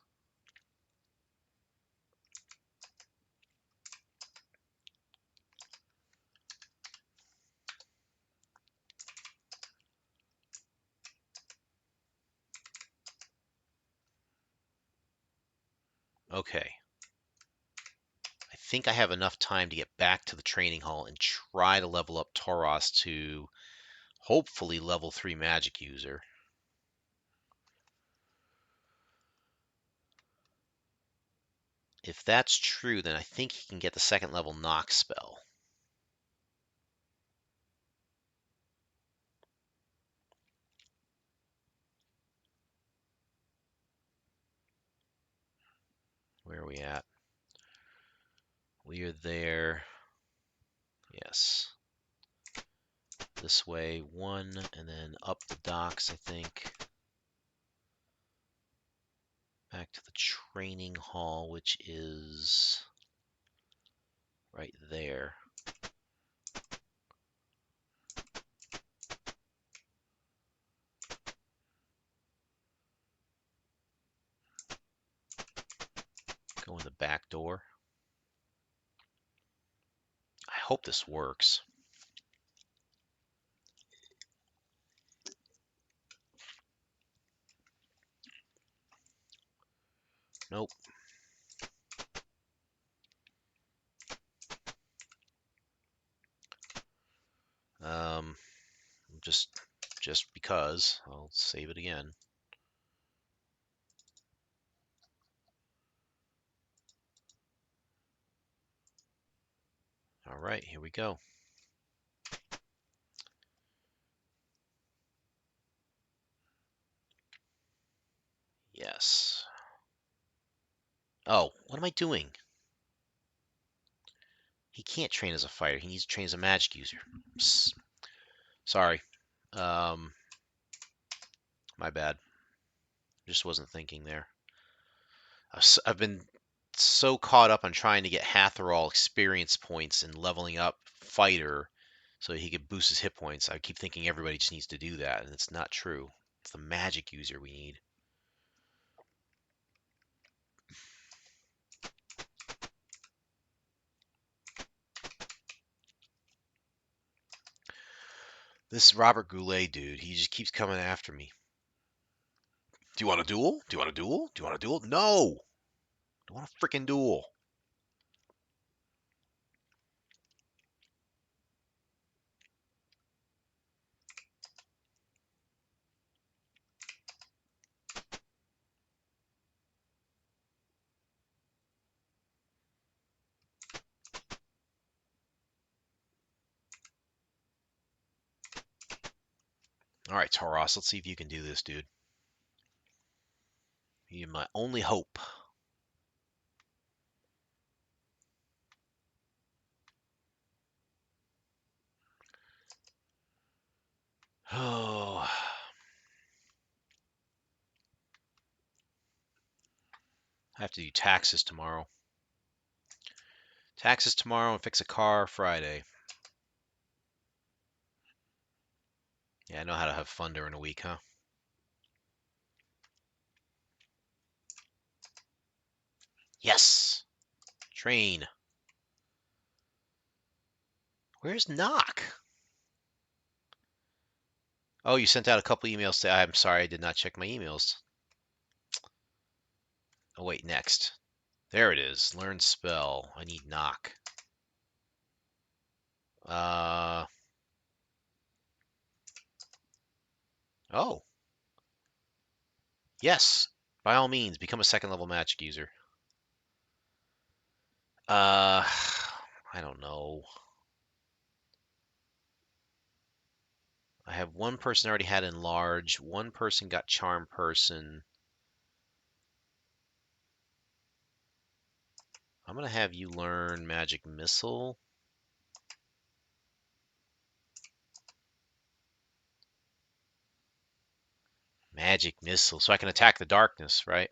S1: Okay. I think I have enough time to get back to the training hall and try to level up Tauros to hopefully level 3 magic user. If that's true, then I think he can get the second level knock spell. Where are we at? We are there. Yes. This way, 1, and then up the docks, I think. Back to the training hall, which is right there. Go in the back door. I hope this works. Nope. Um, just because I'll save it again. All right, here we go. Yes. Oh, what am I doing? He can't train as a fighter. He needs to train as a magic user. Sorry. Um, my bad. Just wasn't thinking there. I've been so caught up on trying to get Hatherall experience points and leveling up fighter so he could boost his hit points. I keep thinking everybody just needs to do that, and it's not true. It's the magic user we need. This Robert Goulet dude, he just keeps coming after me. Do you want a duel? Do you want a duel? Do you want a duel? No! I don't want a freaking duel. All right, Taras, let's see if you can do this, dude. You're my only hope. Oh, I have to do taxes tomorrow. Taxes tomorrow and fix a car Friday. Yeah, I know how to have fun during the week, huh? Yes! Train. Where's Knock? Oh, you sent out a couple emails. I'm sorry, I did not check my emails. Oh, wait, next. There it is. Learn spell. I need Knock. Uh, oh, yes. By all means, become a second level magic user. Uh, I don't know. I have one person already had enlarge. One person got charm person. I'm gonna have you learn magic missile. Magic missile, so I can attack the darkness, right?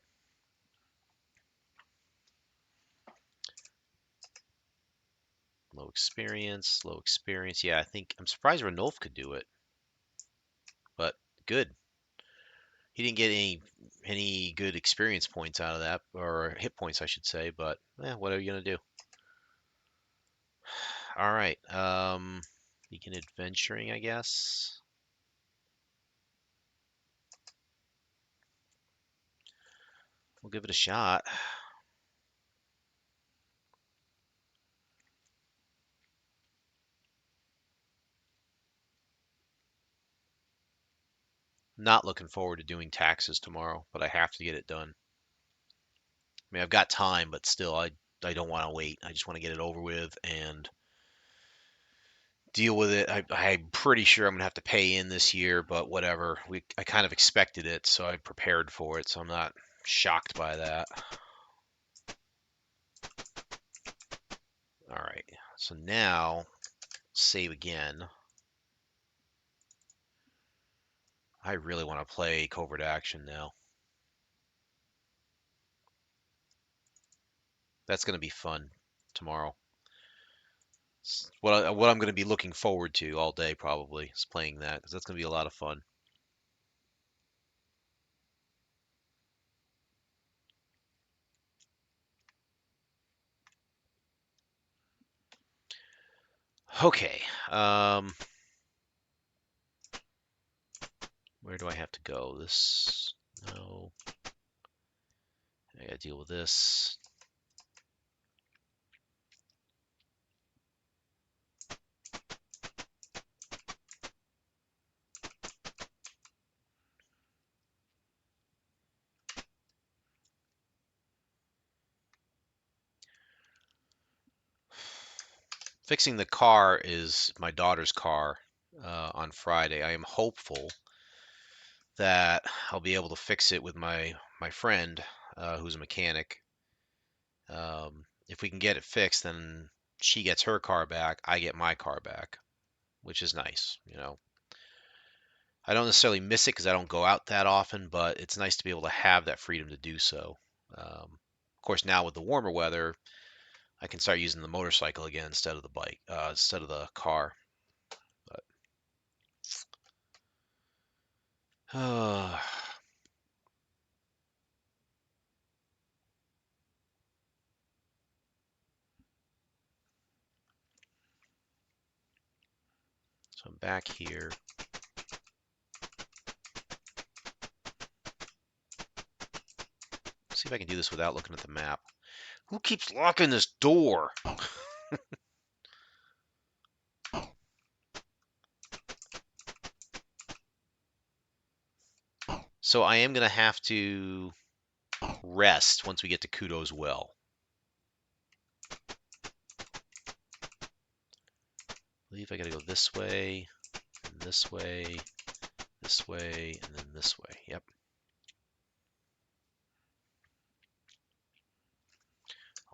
S1: Low experience, low experience. Yeah, I think I'm surprised Ranulf could do it, but good. He didn't get any good experience points out of that, or hit points, I should say. But what are you gonna do? All right. Begin adventuring, I guess. We'll give it a shot. Not looking forward to doing taxes tomorrow, but I have to get it done. I mean, I've got time, but still, I don't want to wait. I just want to get it over with and deal with it. I'm pretty sure I'm gonna have to pay in this year, but whatever. I kind of expected it, so I prepared for it, so I'm not shocked by that. All right, so now save again. I really want to play covert action now. That's gonna be fun tomorrow. What I'm gonna be looking forward to all day probably is playing that because that's gonna be a lot of fun. Okay. Where do I have to go? This, no. I gotta deal with this. Fixing the car is my daughter's car on Friday. I am hopeful that I'll be able to fix it with my friend who's a mechanic. If we can get it fixed, then she gets her car back, I get my car back, which is nice. I don't necessarily miss it because I don't go out that often, but it's nice to be able to have that freedom to do so. Of course, now with the warmer weather, I can start using the motorcycle again instead of the bike, instead of the car. But So I'm back here. See if I can do this without looking at the map. Who keeps locking this door? So I am going to have to rest once we get to Kudo's Well. I believe I got to go this way, and this way, this way, and then this way. Yep.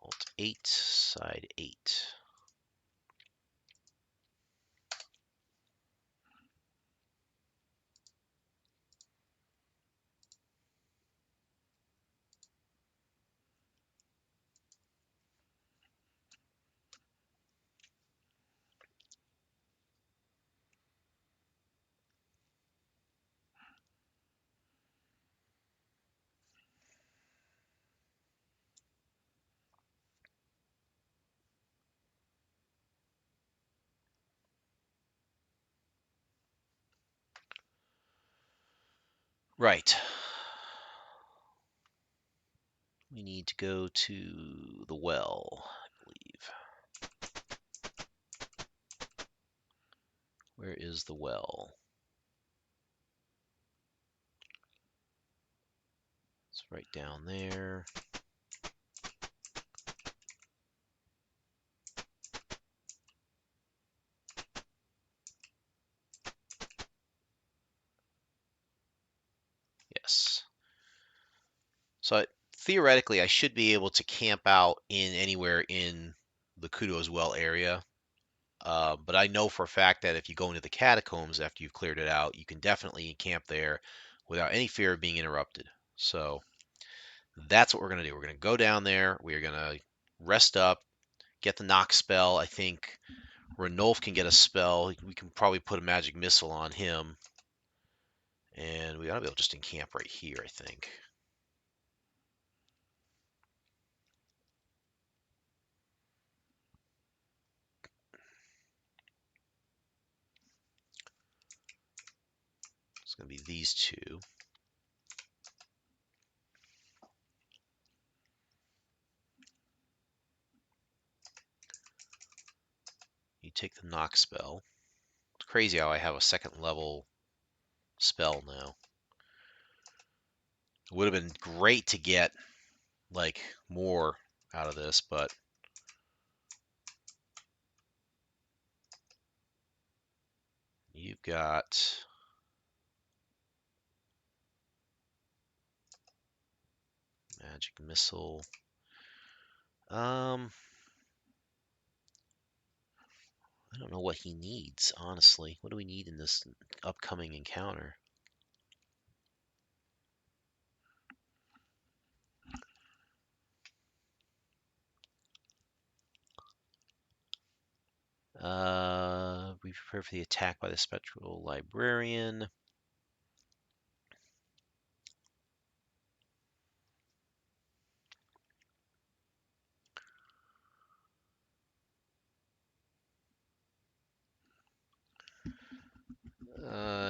S1: Alt 8, side 8. Right. We need to go to the well, I believe. Where is the well? It's right down there. Yes. So theoretically, I should be able to camp out in anywhere in the Kudo's Well area. But I know for a fact that if you go into the catacombs after you've cleared it out, you can definitely camp there without any fear of being interrupted. So that's what we're going to do. We're going to go down there. We're going to rest up, get the knock spell. I think Ranulf can get a spell. We can probably put a magic missile on him. And we ought to be able to just encamp right here, I think. It's going to be these two. You take the knock spell. It's crazy how I have a second level spell now. It would have been great to get like more out of this, but you've got magic missile. I don't know what he needs, honestly. What do we need in this upcoming encounter? We prepare for the attack by the spectral librarian.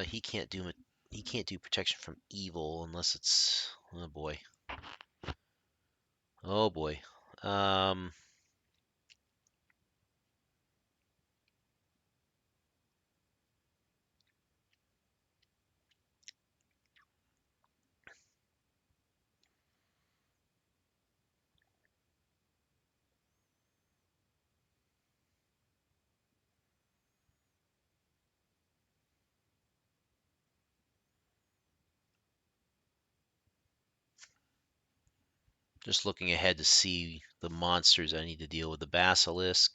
S1: He can't do it. He can't do protection from evil unless it's. Oh boy. Oh boy. Um, just looking ahead to see the monsters I need to deal with. The basilisk.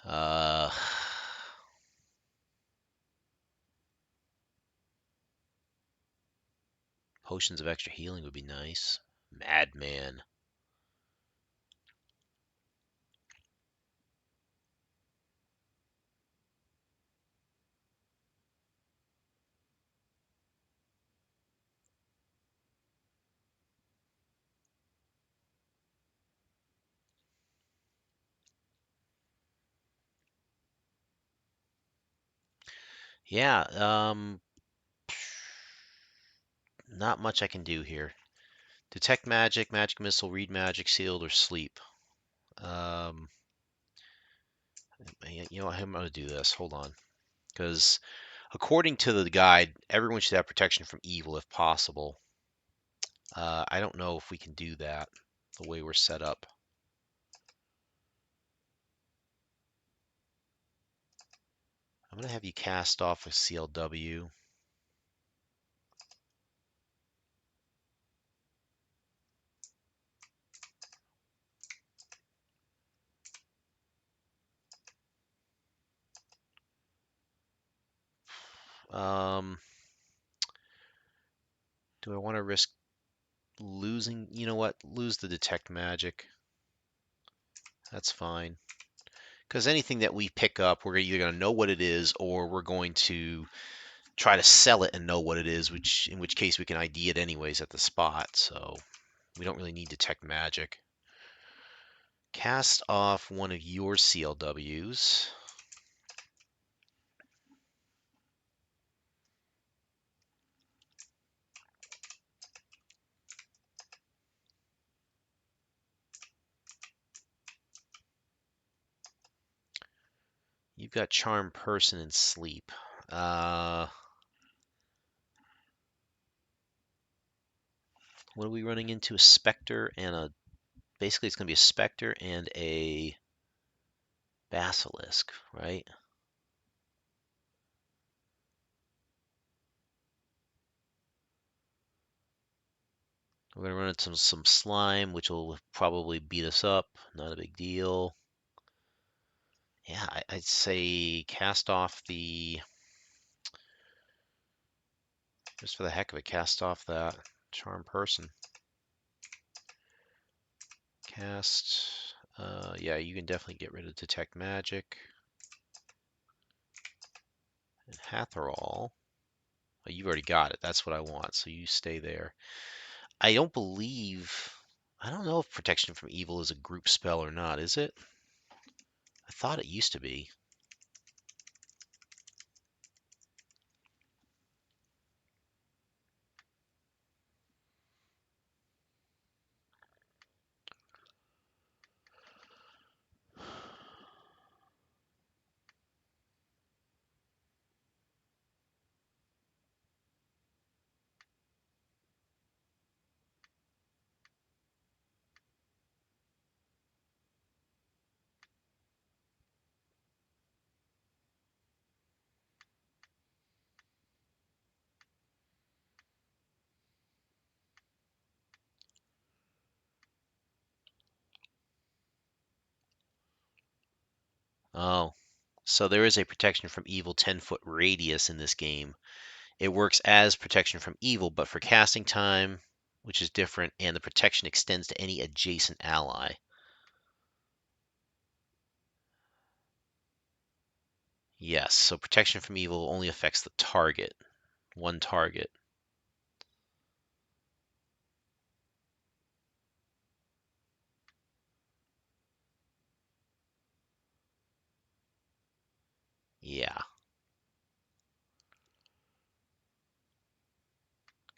S1: Uh, potions of extra healing would be nice. Madman. Yeah, not much I can do here. Detect magic, magic missile, read magic, sealed, or sleep. Um, you know what? I'm gonna do this. Hold on, because according to the guide, everyone should have protection from evil if possible. I don't know if we can do that the way we're set up. I'm gonna have you cast off a CLW. Um, do I want to risk losing? You know what? Lose the detect magic. That's fine. Because anything that we pick up, we're either going to know what it is, or we're going to try to sell it and know what it is, which in which case we can ID it anyways at the spot. So we don't really need detect magic. Cast off one of your CLWs. You've got Charm Person and Sleep. Uh, what are we running into? A Spectre and a. Basically, it's going to be a Spectre and a Basilisk, right? We're going to run into some slime, which will probably beat us up. Not a big deal. Yeah, I'd say cast off the. Just for the heck of it, cast off that Charm Person. Cast. Yeah, you can definitely get rid of Detect Magic. And Hatherall. Oh, you've already got it. That's what I want. So you stay there. I don't believe. I don't know if Protection from Evil is a group spell or not. Is it? I thought it used to be. Oh, so there is a Protection from Evil 10-foot radius in this game. It works as Protection from Evil, but for casting time, which is different, and the protection extends to any adjacent ally. Yes, so Protection from Evil only affects the target, one target. Yeah,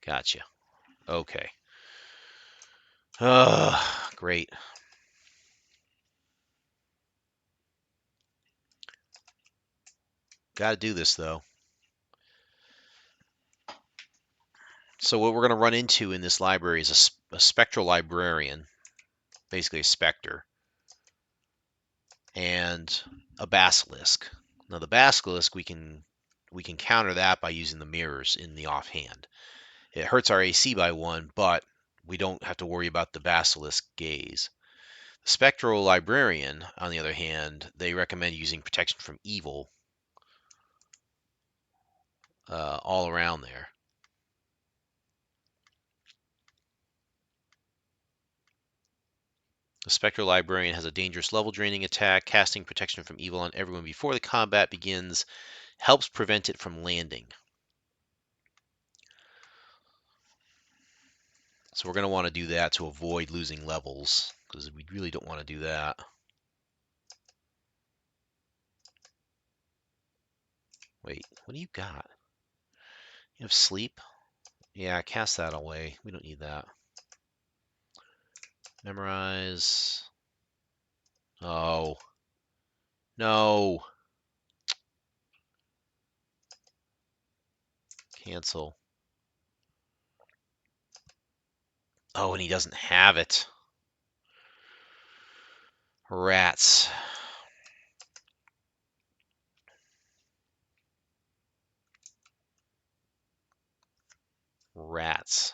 S1: gotcha. Okay. Great. Got to do this though. So what we're going to run into in this library is a spectral librarian, basically a specter, and a basilisk. Now the basilisk we can counter that by using the mirrors in the offhand. It hurts our AC by 1, but we don't have to worry about the basilisk gaze. The spectral librarian, on the other hand, they recommend using protection from evil all around there. The Spectral Librarian has a dangerous level draining attack. Casting protection from evil on everyone before the combat begins helps prevent it from landing. So we're going to want to do that to avoid losing levels, because we really don't want to do that. Wait, what do you got? You have sleep? Yeah, cast that away. We don't need that. Memorize. Oh, no. Cancel. Oh, and he doesn't have it. Rats. Rats.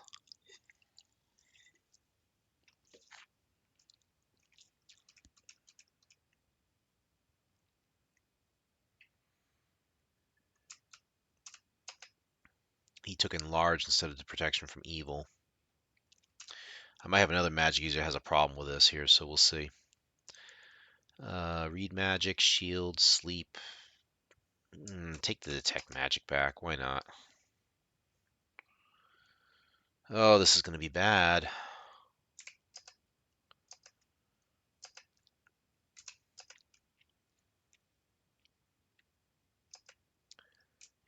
S1: He took enlarge instead of the protection from evil. I might have another magic user that has a problem with this here, so we'll see. Read magic, shield, sleep. Take the detect magic back. Why not? Oh, this is going to be bad.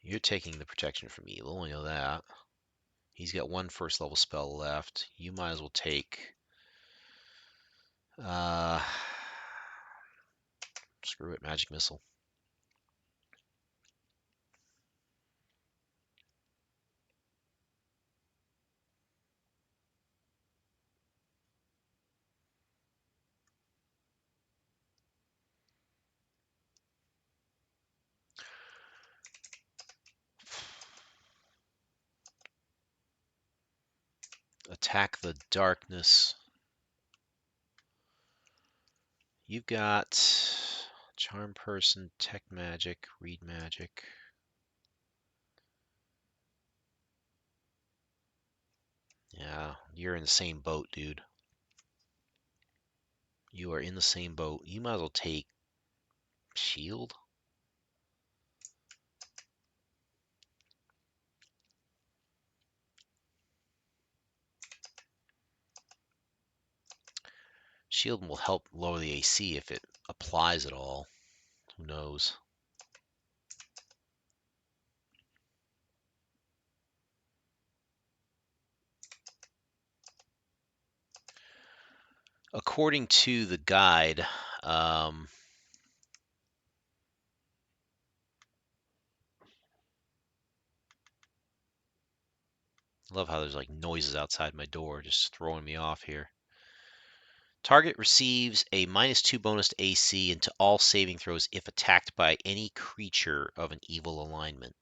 S1: You're taking the protection from evil. We know that. He's got one first level spell left. You might as well take. Uh, Screw it, magic missile. Attack the darkness. You've got charm person, tech magic, read magic. Yeah, you're in the same boat, dude. You are in the same boat. You might as well take shield. Shield will help lower the AC if it applies at all. Who knows? According to the guide, love how there's like noises outside my door, just throwing me off here. Target receives a -2 bonus to AC into all saving throws if attacked by any creature of an evil alignment.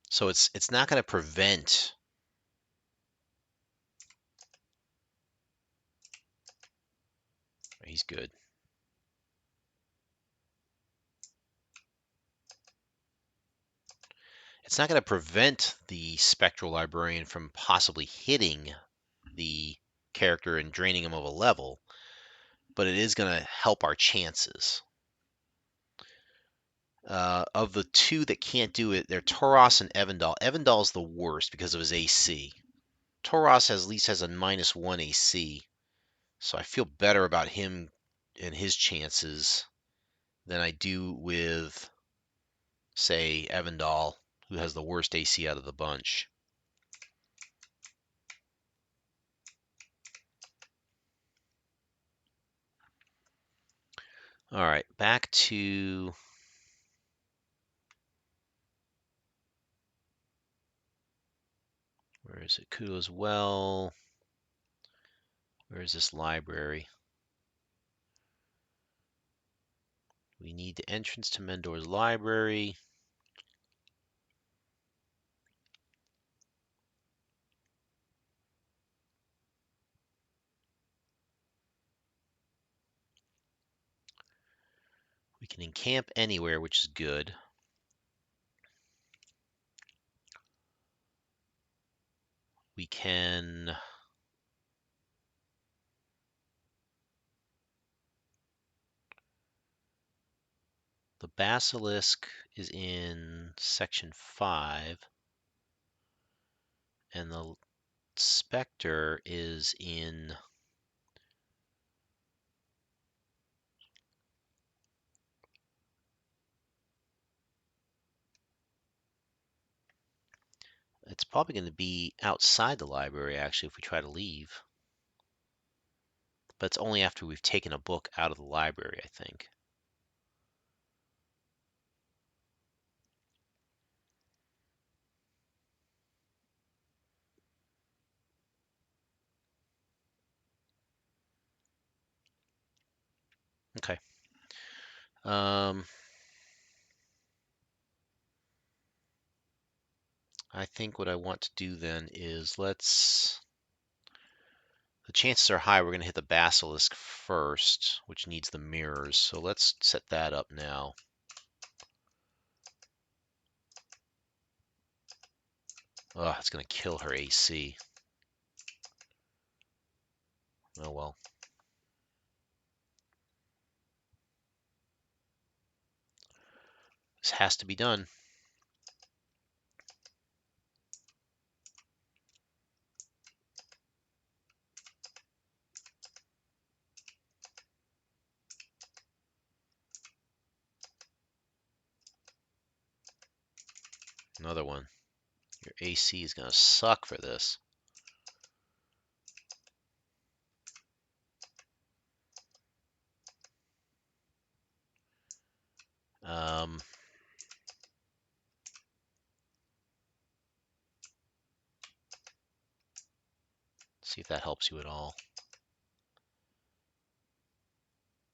S1: So it's not going to prevent. He's good. It's not going to prevent the Spectral Librarian from possibly hitting the character and draining him of a level, but it is going to help our chances. Of the two that can't do it, they're Tauros and Evandal. Evandal's the worst because of his AC. Tauros at least has a -1 AC, so I feel better about him and his chances than I do with, say, Evandal, who has the worst AC out of the bunch. All right, back to where is it? Kudo's Well. Where is this library? We need the entrance to Mendor's library. We can encamp anywhere, which is good. We can the basilisk is in section 5. And the Spectre is in... It's probably going to be outside the library, actually, if we try to leave. But it's only after we've taken a book out of the library, I think. Okay. Um, I think what I want to do then is let's... The chances are high we're going to hit the basilisk first, which needs the mirrors. So let's set that up now. Oh, it's going to kill her AC. Oh well. This has to be done. Another one. Your AC is going to suck for this. Um, see if that helps you at all.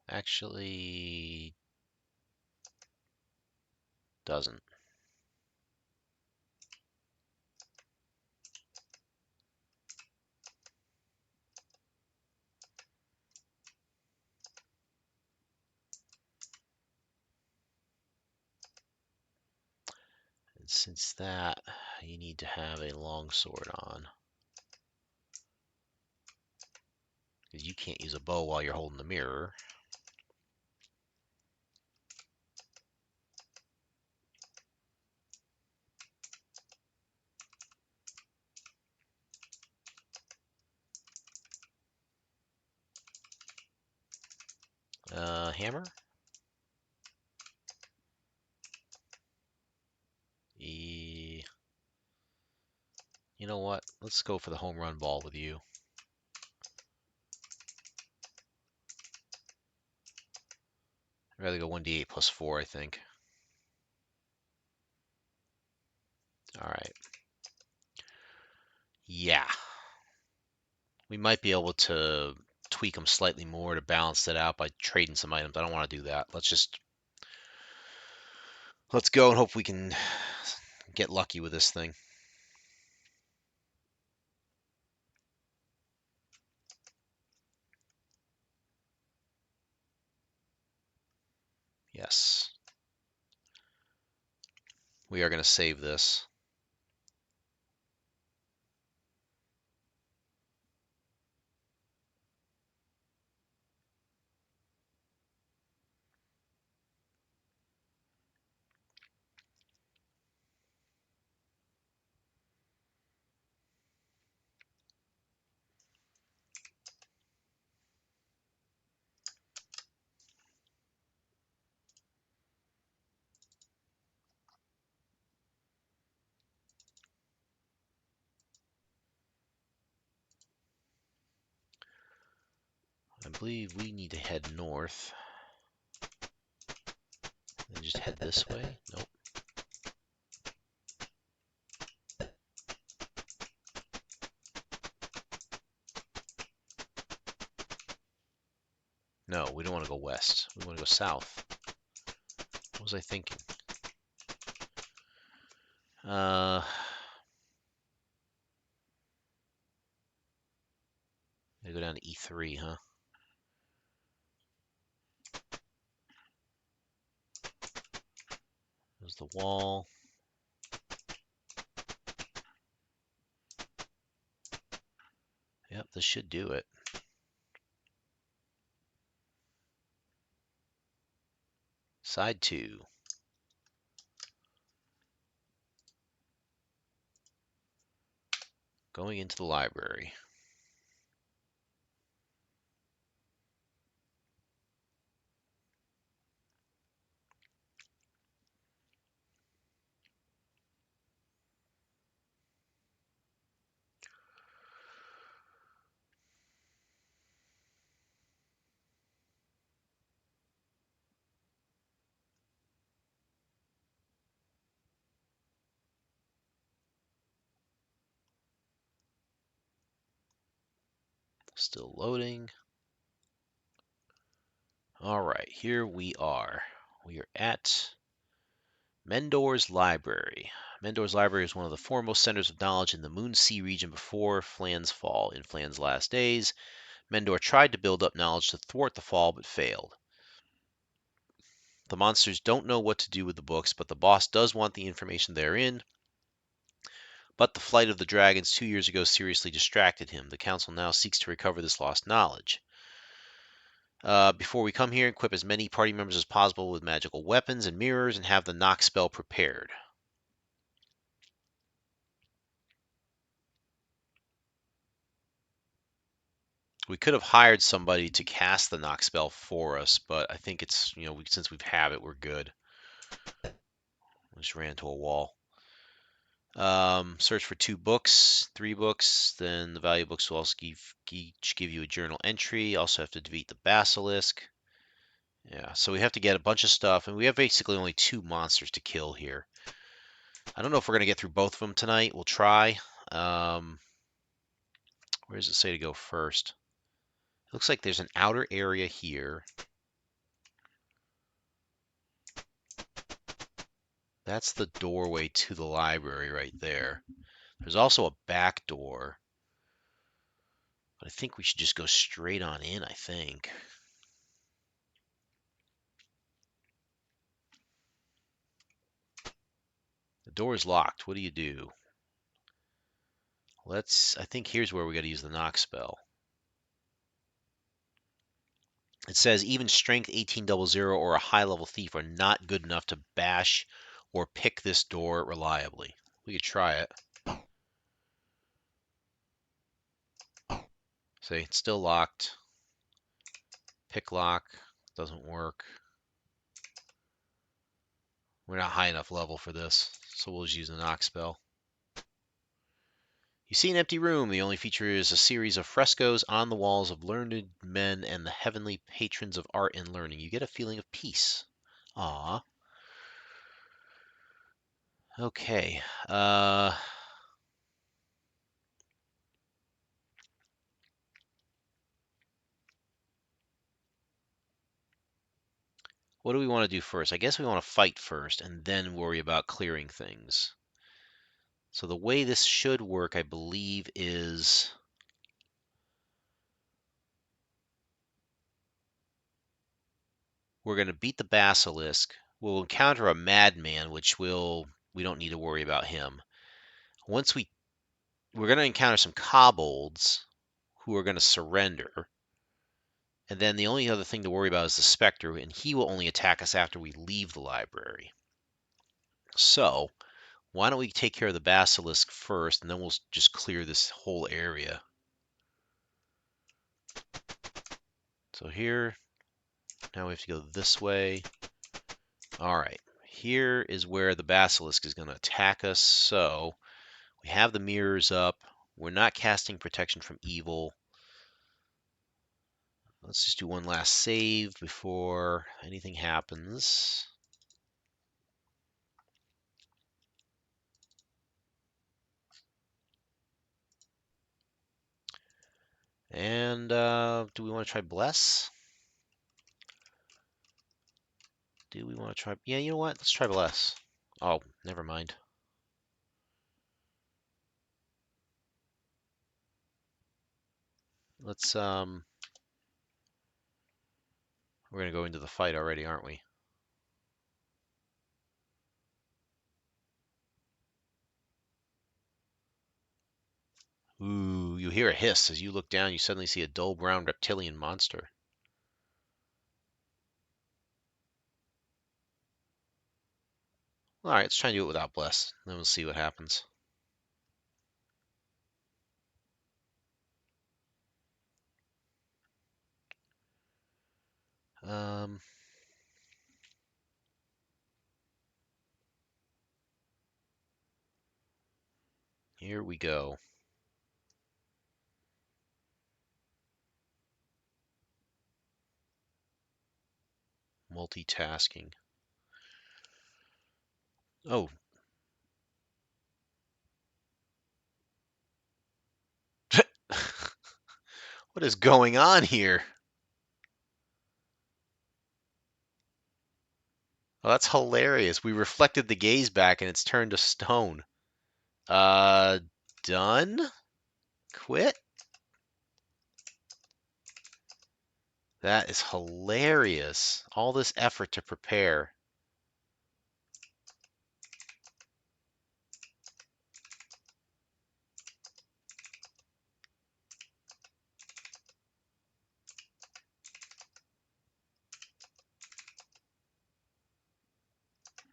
S1: Actually, doesn't. And since that, you need to have a longsword on. Because you can't use a bow while you're holding the mirror. Hammer? E You know what? Let's go for the home run ball with you. I'd rather go 1d8 plus 4, I think. All right. Yeah. We might be able to tweak them slightly more to balance it out by trading some items. I don't want to do that. Let's go and hope we can get lucky with this thing. Yes. We are going to save this. I believe we need to head north. And just head this way. Nope. No, we don't want to go west. We want to go south. What was I thinking? Uh, I go down to E3, huh? There's the wall. Yep, this should do it. Side 2. Going into the library. Still loading. All right, here we are. We are at Mendor's Library. Mendor's Library is one of the foremost centers of knowledge in the Moon Sea region before Flan's fall. In Flan's last days, Mendor tried to build up knowledge to thwart the fall, but failed. The monsters don't know what to do with the books, but the boss does want the information therein. But the flight of the dragons 2 years ago seriously distracted him. The council now seeks to recover this lost knowledge. Before we come here, equip as many party members as possible with magical weapons and mirrors and have the knock spell prepared. We could have hired somebody to cast the knock spell for us, but I think it's, since we have it, we're good. We just ran into a wall. Search for 2 books, 3 books, then the value books will also each give you a journal entry. Also have to defeat the basilisk. Yeah, so we have to get a bunch of stuff, and we have basically only 2 monsters to kill here. I don't know if we're going to get through both of them tonight. We'll try. Where does it say to go first? It looks like there's an outer area here. That's the doorway to the library right there. There's also a back door. But I think we should just go straight on in, I think. The door is locked. What do you do? I think here's where we got to use the knock spell. It says even strength 1800 or a high level thief are not good enough to bash or pick this door reliably. We could try it. See, it's still locked. Pick lock doesn't work. We're not high enough level for this, so we'll just use the knock spell. You see an empty room. The only feature is a series of frescoes on the walls of learned men and the heavenly patrons of art and learning. You get a feeling of peace. Ah. Okay. What do we want to do first? I guess we want to fight first and then worry about clearing things. So the way this should work, I believe, is we're going to beat the basilisk. We'll encounter a madman, which we don't need to worry about him. Once we're going to encounter some kobolds who are going to surrender. And then the only other thing to worry about is the Spectre, and he will only attack us after we leave the library. So, why don't we take care of the Basilisk first, and then we'll just clear this whole area. So here, now we have to go this way. All right, here is where the Basilisk is going to attack us. So, we have the mirrors up. We're not casting protection from evil. Let's just do one last save before anything happens. And do we want to try Bless? Do we want to try? Yeah, you know what? Let's try Bless. Oh, never mind. Let's we're gonna go into the fight already, aren't we? Ooh, you hear a hiss. As you look down, you suddenly see a dull brown reptilian monster. Alright, let's try and do it without Bless. Then we'll see what happens. Um, Here we go. Multitasking. Oh. What is going on here? Oh, that's hilarious. We reflected the gaze back and it's turned to stone. Uh, Done? Quit? That is hilarious. All this effort to prepare.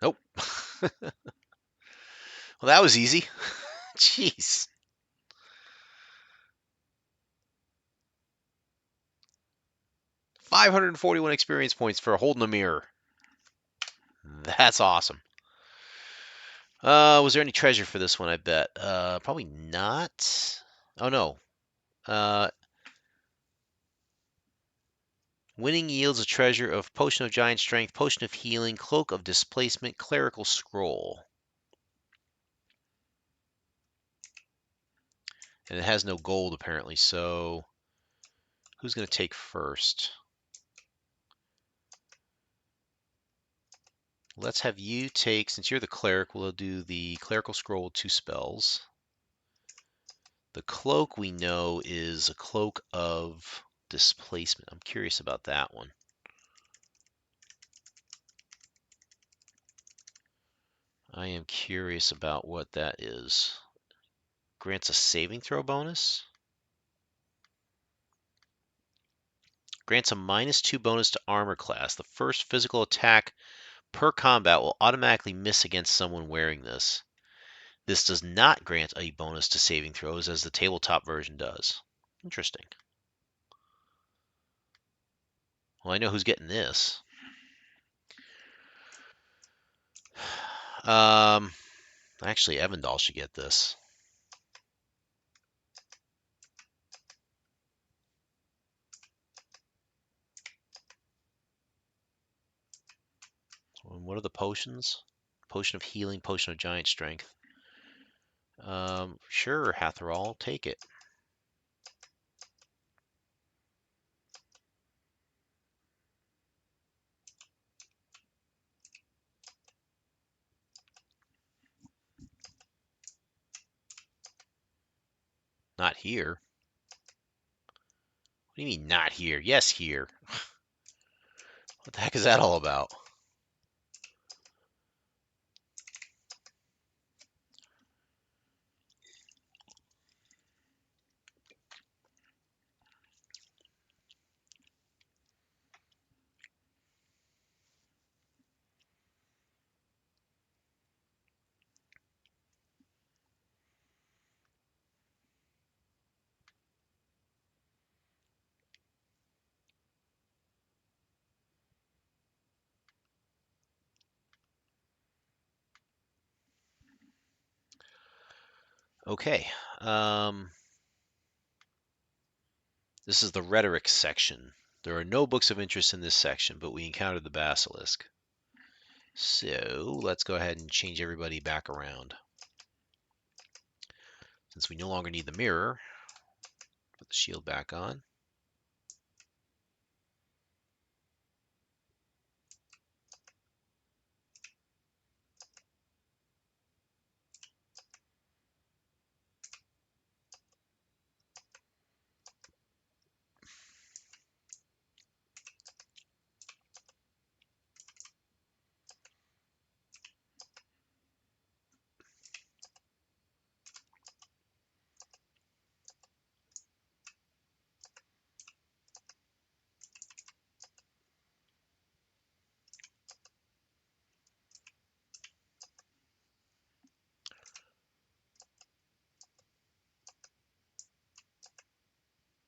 S1: Nope. Well, that was easy. Jeez. 541 experience points for holding a mirror. That's awesome. Was there any treasure for this one? I bet. Probably not. Oh no. Uh, Winning yields a treasure of Potion of Giant Strength, Potion of Healing, Cloak of Displacement, Clerical Scroll. And it has no gold apparently, so who's going to take first? Let's have you take, since you're the cleric, we'll do the Clerical Scroll with 2 spells. The cloak we know is a Cloak of Displacement. I'm curious about that one. I am curious about what that is. Grants a saving throw bonus. Grants a -2 bonus to armor class. The first physical attack per combat will automatically miss against someone wearing this. This does not grant a bonus to saving throws as the tabletop version does. Interesting. Well, I know who's getting this. Um, Actually, Evandal should get this. And what are the potions? Potion of Healing, Potion of Giant Strength. Sure, Hatherall, take it. Not here. What do you mean, not here? Yes, here. What the heck is that all about? Okay. This is the rhetoric section. There are no books of interest in this section, but we encountered the basilisk. So let's go ahead and change everybody back around. Since we no longer need the mirror, put the shield back on.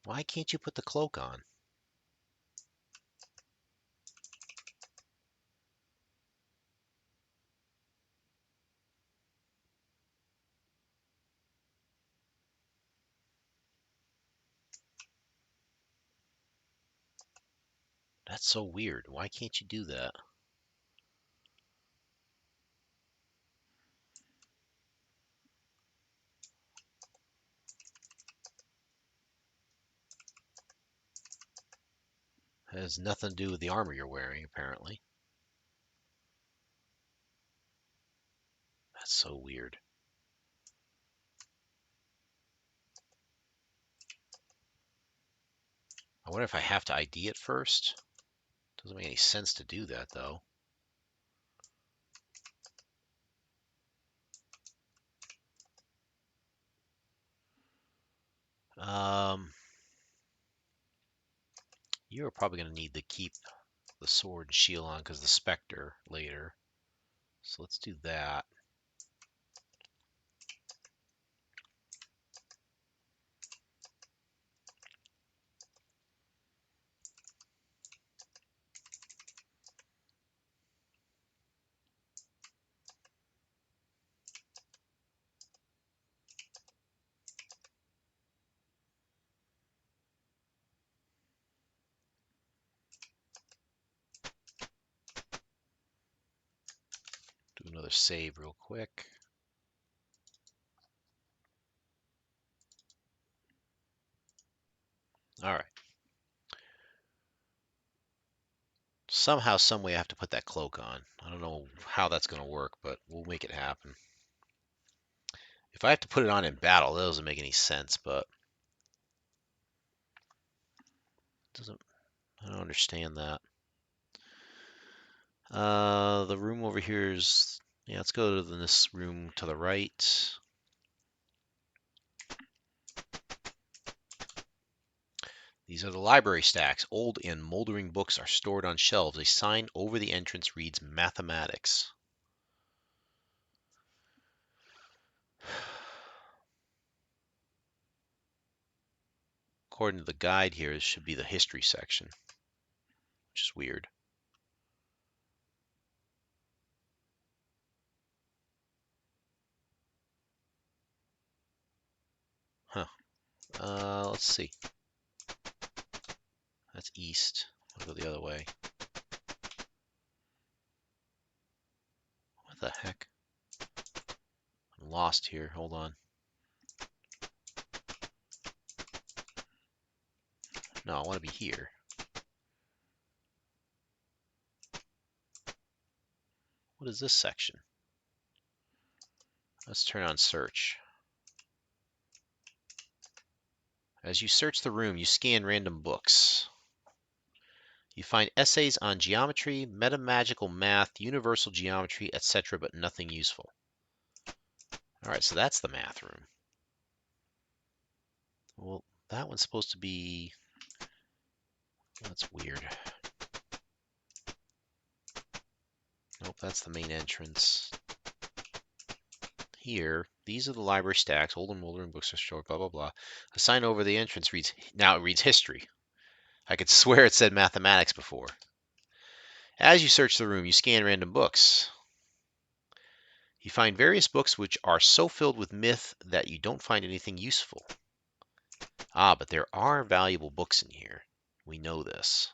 S1: Why can't you put the cloak on? That's so weird. Why can't you do that? It has nothing to do with the armor you're wearing, apparently. That's so weird. I wonder if I have to ID it first. Doesn't make any sense to do that, though. Um, you're probably going to need to keep the sword and shield on because the Spectre later. So let's do that. Do another save real quick. All right. Somehow, some way, I have to put that cloak on. I don't know how that's going to work, but we'll make it happen. If I have to put it on in battle, that doesn't make any sense, but doesn't. I don't understand that. The room over here is. Yeah, let's go to this room to the right. These are the library stacks. Old and moldering books are stored on shelves. A sign over the entrance reads mathematics. According to the guide here, this should be the history section, which is weird. Huh. Let's see. That's east. I'll go the other way. What the heck? I'm lost here. Hold on. No, I want to be here. What is this section? Let's turn on search. As you search the room, you scan random books. You find essays on geometry, metamagical math, universal geometry, etc., but nothing useful. All right, so that's the math room. Well, that one's supposed to be... That's weird. Nope, that's the main entrance. Here, these are the library stacks. Old and moldering books are stored, blah, blah, blah. A sign over the entrance reads... Now it reads history. I could swear it said mathematics before. As you search the room, you scan random books. You find various books which are so filled with myth that you don't find anything useful. Ah, but there are valuable books in here. We know this.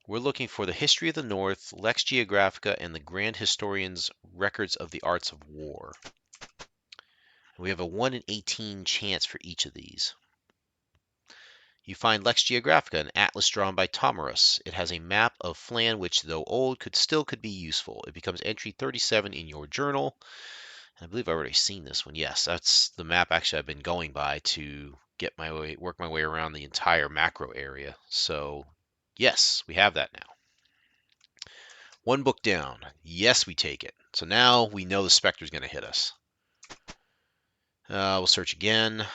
S1: We're looking for the History of the North, Lex Geographica, and the Grand Historian's Records of the Arts of War. We have a 1 in 18 chance for each of these. You find Lex Geographica, an atlas drawn by Tomarus. It has a map of Flan, which, though old, could be useful. It becomes entry 37 in your journal. I believe I've already seen this one. Yes, that's the map actually I've been going by to work my way around the entire macro area. So, yes, we have that now. One book down. Yes, we take it. So now we know the Spectre's going to hit us. We'll search again.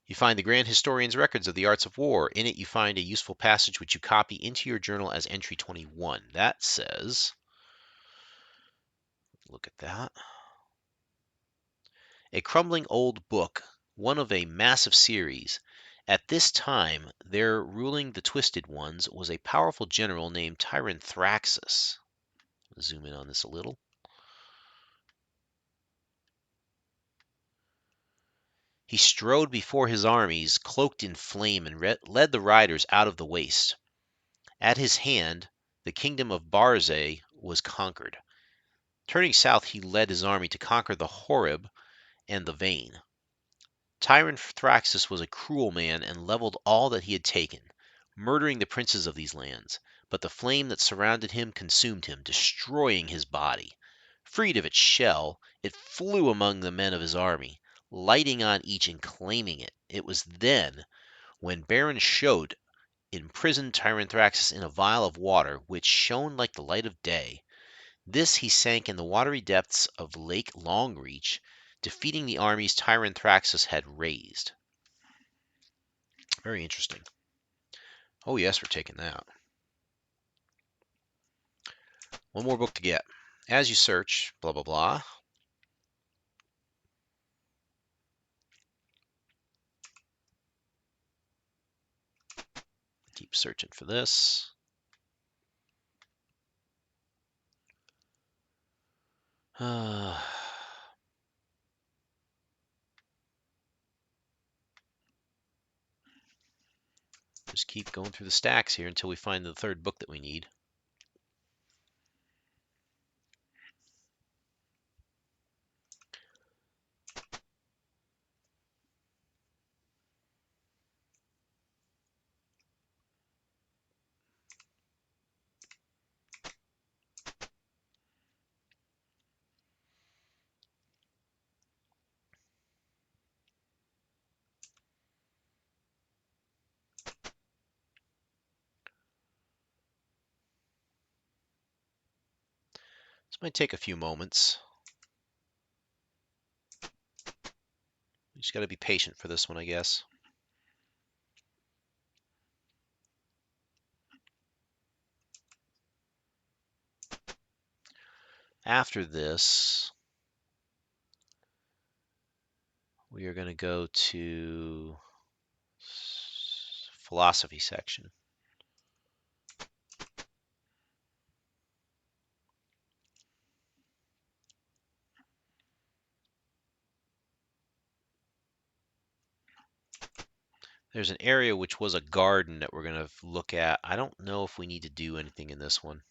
S1: You find the Grand Historian's Records of the Arts of War. In it, you find a useful passage which you copy into your journal as entry 21. That says, look at that. A crumbling old book, one of a massive series. At this time, there ruling the Twisted Ones was a powerful general named Tyrant Thraxus. Zoom in on this a little. He strode before his armies, cloaked in flame, and led the riders out of the waste. At his hand, the kingdom of Barzeh was conquered. Turning south, he led his army to conquer the Horeb and the Vain. Tyrant Thraxus was a cruel man and leveled all that he had taken, murdering the princes of these lands. But the flame that surrounded him consumed him, destroying his body. Freed of its shell, it flew among the men of his army, lighting on each and claiming it. It was then when Baron Shode imprisoned Tyrant Thraxus in a vial of water which shone like the light of day. This he sank in the watery depths of Lake Longreach, defeating the armies Tyrant Thraxus had raised. Very interesting. Oh, yes, we're taking that. One more book to get. As you search, blah, blah, blah. Keep searching for this. Just keep going through the stacks here until we find the third book that we need. This might take a few moments. You just got to be patient for this one, I guess. After this, we are going to go to philosophy section. There's an area which was a garden that we're going to look at. I don't know if we need to do anything in this one.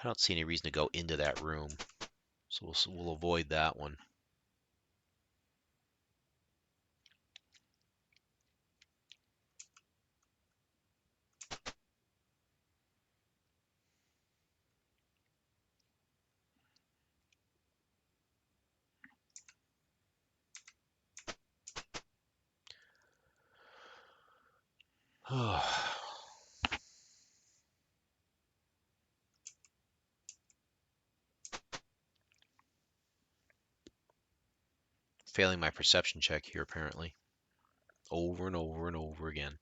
S1: I don't see any reason to go into that room, so we'll avoid that one. Failing my perception check here, apparently. Over and over and over again.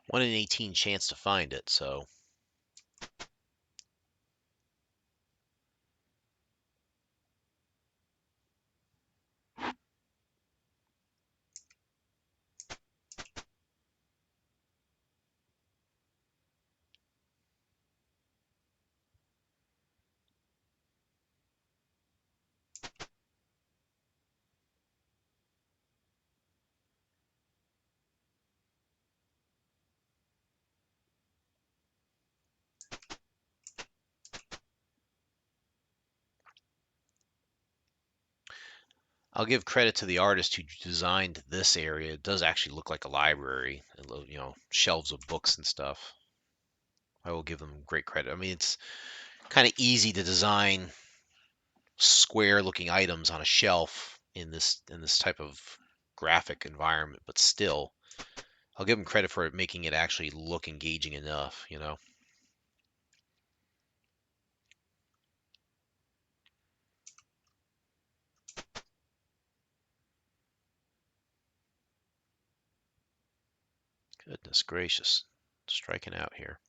S1: One in 18 chance to find it, so I'll give credit to the artist who designed this area. It does actually look like a library, shelves of books and stuff. I will give them great credit. I mean, it's kind of easy to design square-looking items on a shelf in this type of graphic environment, but still, I'll give them credit for making it actually look engaging enough. Goodness gracious, striking out here.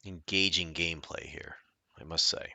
S1: Engaging gameplay here, I must say.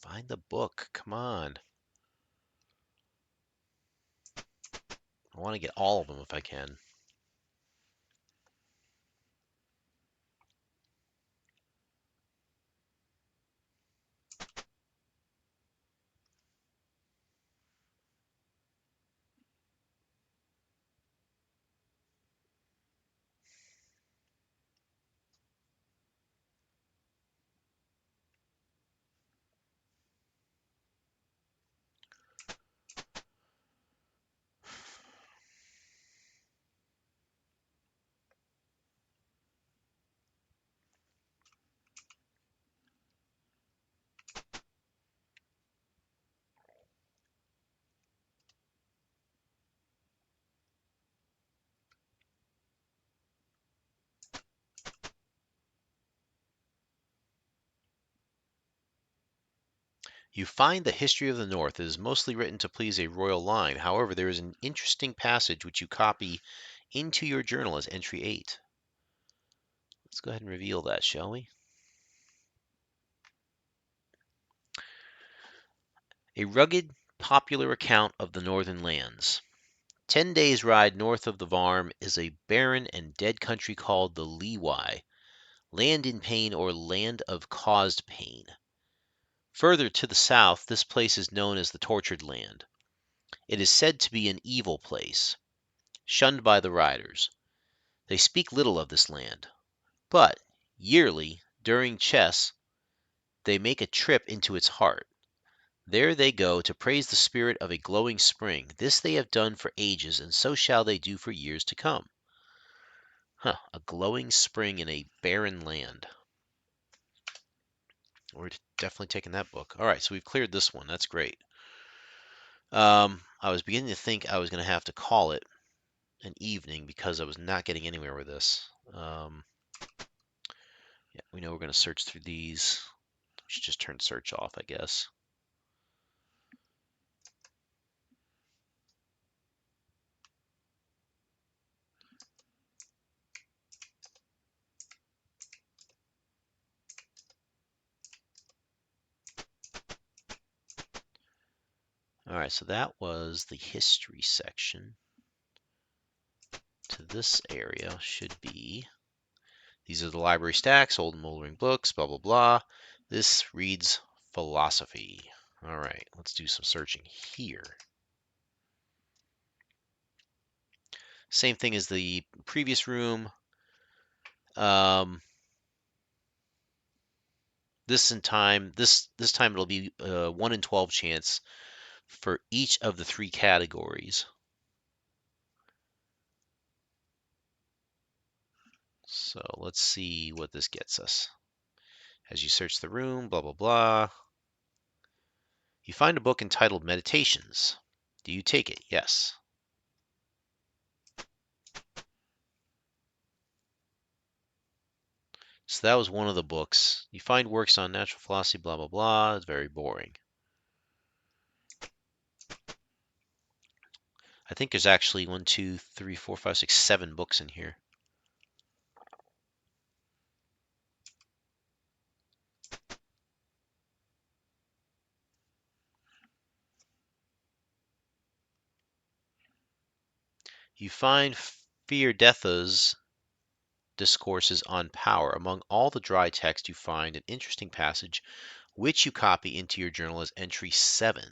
S1: Find the book. Come on. I want to get all of them if I can. You find the history of the North is mostly written to please a royal line. However, there is an interesting passage which you copy into your journal as entry 8. Let's go ahead and reveal that, shall we? A rugged, popular account of the northern lands. 10 days' ride north of the Varm is a barren and dead country called the Leewye, land in pain or land of caused pain. Further to the south, this place is known as the Tortured Land. It is said to be an evil place, shunned by the riders. They speak little of this land, but yearly, during chess, they make a trip into its heart. There they go to praise the spirit of a glowing spring. This they have done for ages, and so shall they do for years to come. Huh, a glowing spring in a barren land. We're definitely taking that book. All right, so we've cleared this one. That's great. I was beginning to think I was going to have to call it an evening because I was not getting anywhere with this. Yeah, we know we're going to search through these. We should just turn search off, I guess. All right, so that was the history section. To this area should be, these are the library stacks, old and moldering books, blah, blah, blah. This reads philosophy. All right, let's do some searching here. Same thing as the previous room. Um, this time it'll be 1 in 12 chance for each of the 3 categories. So let's see what this gets us. As you search the room, blah, blah, blah. You find a book entitled Meditations. Do you take it? Yes. So that was one of the books. You find works on natural philosophy, blah, blah, blah. It's very boring. I think there's actually 1, 2, 3, 4, 5, 6, 7 books in here. You find Fierdetha's discourses on power. Among all the dry text, you find an interesting passage which you copy into your journal as entry 7.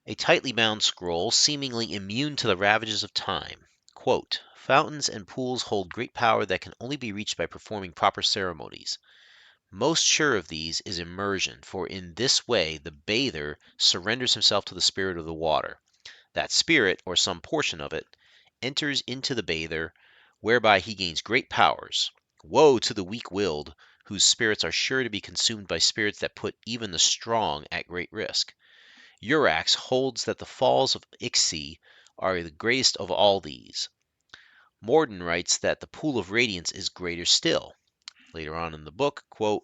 S1: A tightly bound scroll, seemingly immune to the ravages of time. Quote, fountains and pools hold great power that can only be reached by performing proper ceremonies. Most sure of these is immersion, for in this way the bather surrenders himself to the spirit of the water. That spirit, or some portion of it, enters into the bather, whereby he gains great powers. Woe to the weak-willed, whose spirits are sure to be consumed by spirits that put even the strong at great risk. Urax holds that the falls of Ixi are the greatest of all these. Morden writes that the pool of radiance is greater still. Later on in the book, quote,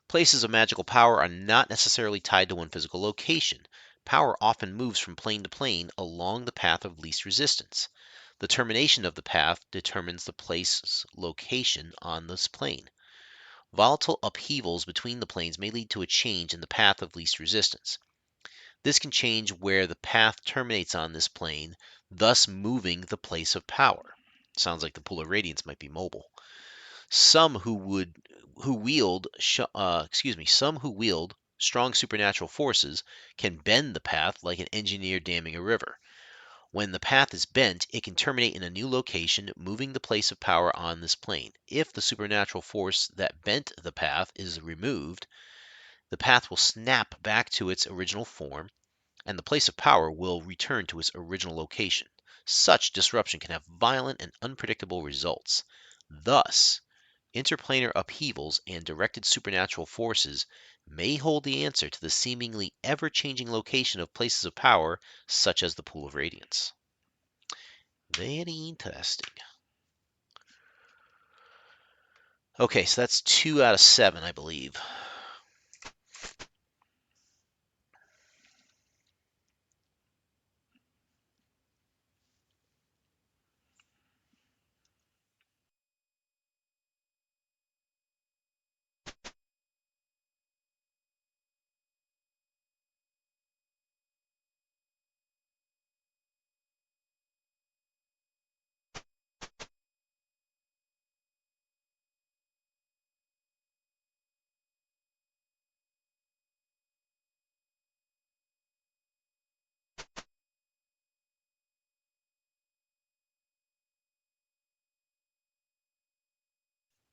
S1: places of magical power are not necessarily tied to one physical location. Power often moves from plane to plane along the path of least resistance. The termination of the path determines the place's location on this plane. Volatile upheavals between the planes may lead to a change in the path of least resistance. This can change where the path terminates on this plane, thus moving the place of power. Sounds like the pool of radiance might be mobile. Some who wield strong supernatural forces can bend the path like an engineer damming a river. When the path is bent, it can terminate in a new location, moving the place of power on this plane. If the supernatural force that bent the path is removed, the path will snap back to its original form, and the place of power will return to its original location. Such disruption can have violent and unpredictable results. Thus, interplanar upheavals and directed supernatural forces may hold the answer to the seemingly ever-changing location of places of power, such as the pool of radiance. Very interesting. Okay, so that's 2 out of 7, I believe.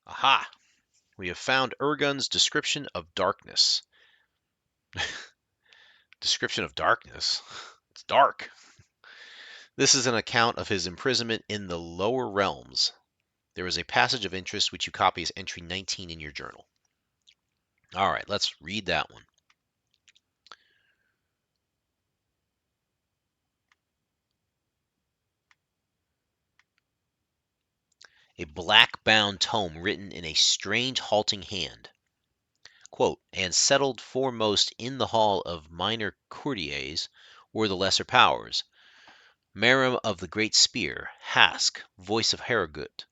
S1: Aha! We have found Ergun's description of darkness. Description of darkness? It's dark. This is an account of his imprisonment in the lower realms. There is a passage of interest which you copy as entry 19 in your journal. All right, let's read that one. A black-bound tome written in a strange, halting hand. Quote, and settled foremost in the hall of minor courtiers were the lesser powers. Merim of the great spear, Hask, voice of Harragut,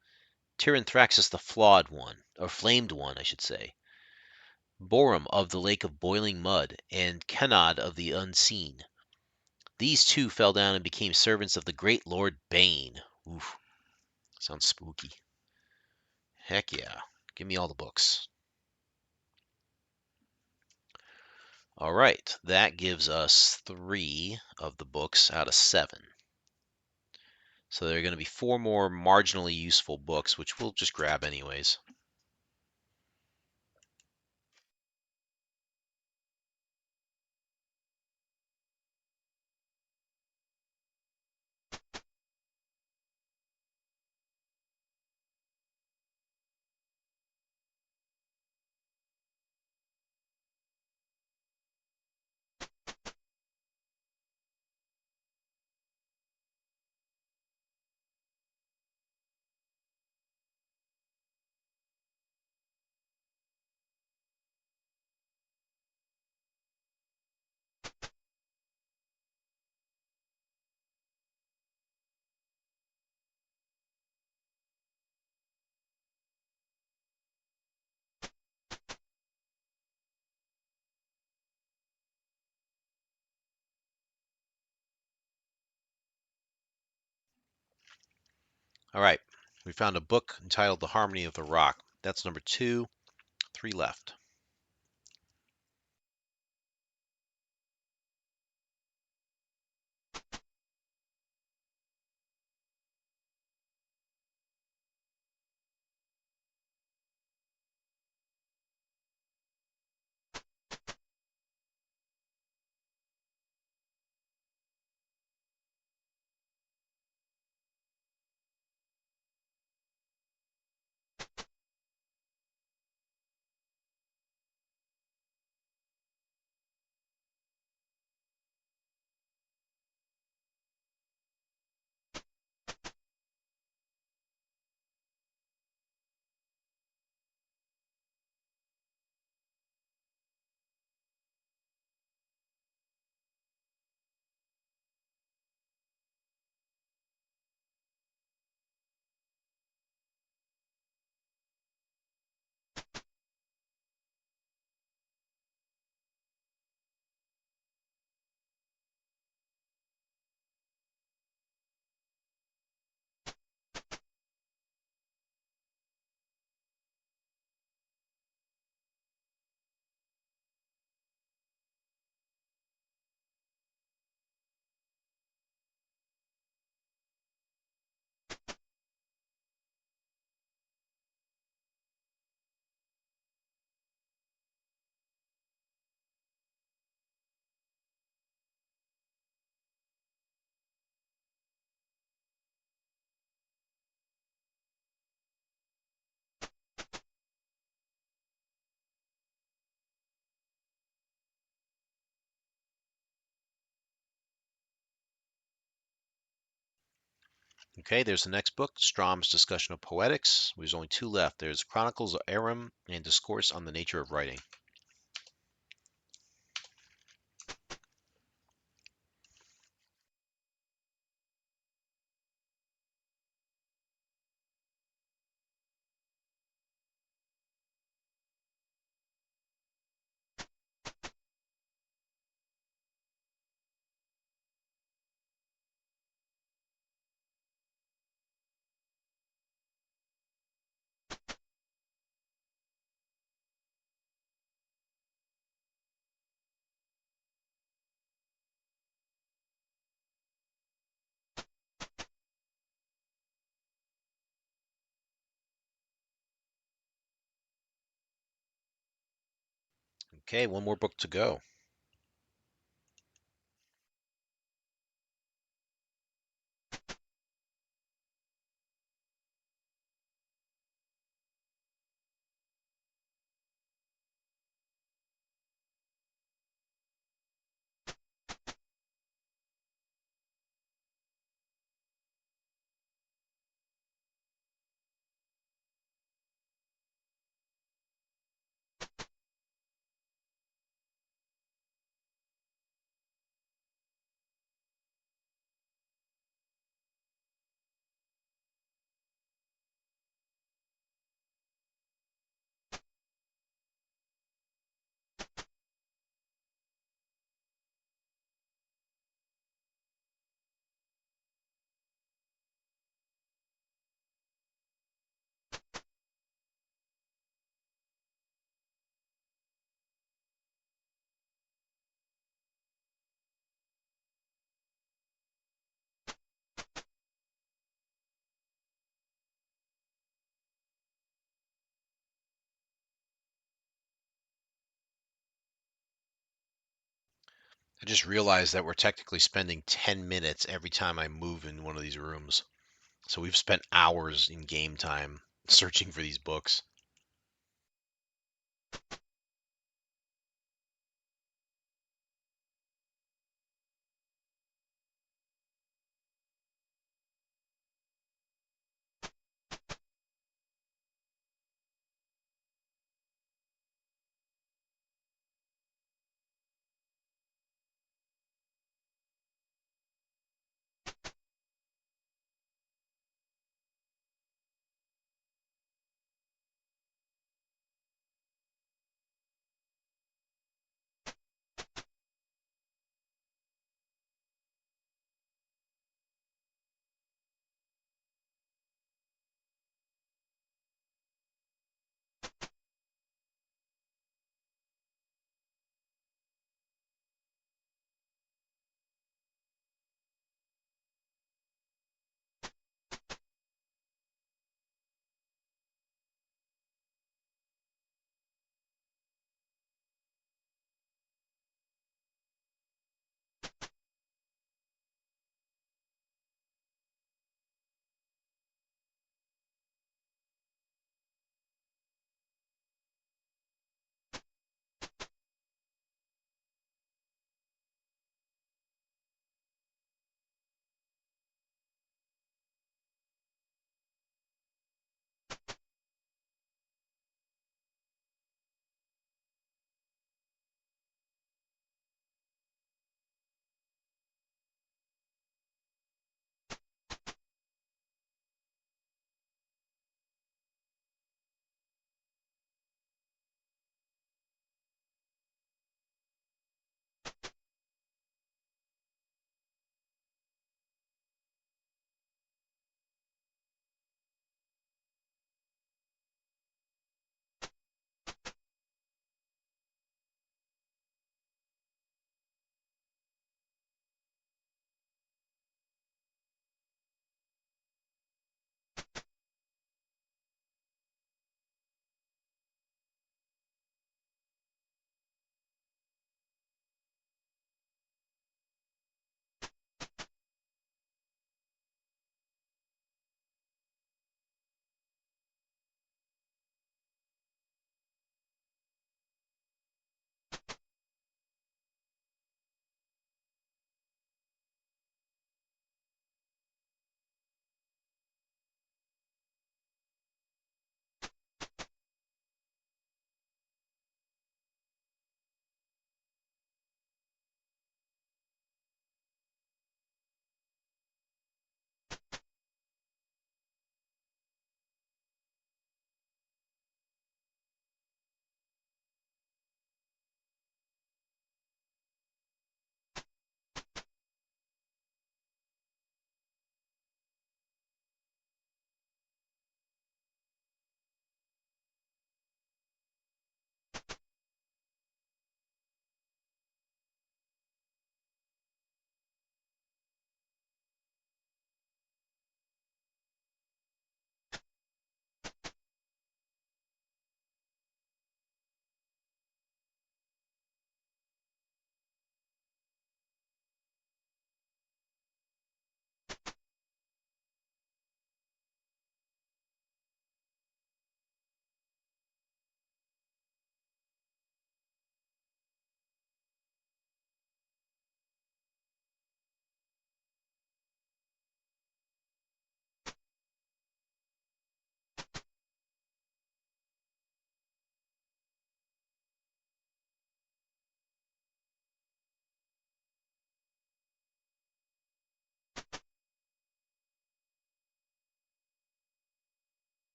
S1: Tiranthraxus the flawed one, or flamed one, I should say, Borum of the lake of boiling mud, and Kenad of the unseen. These two fell down and became servants of the great Lord Bane. Oof, sounds spooky. Heck yeah. Give me all the books. All right, that gives us 3 of the books out of 7. So there are going to be 4 more marginally useful books, which we'll just grab anyways. All right, we found a book entitled The Harmony of the Rock. That's number 2, 3 left. Okay, there's the next book, Strom's Discussion of Poetics. There's only 2 left. There's Chronicles of Aram and Discourse on the Nature of Writing. Okay, 1 more book to go. I just realized that we're technically spending 10 minutes every time I move in one of these rooms. So we've spent hours in game time searching for these books.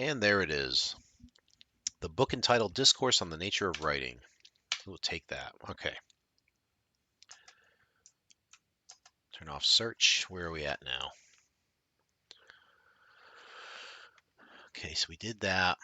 S1: And there it is. The book entitled Discourse on the Nature of Writing. We'll take that. Okay. Turn off search. Where are we at now? Okay, so we did that.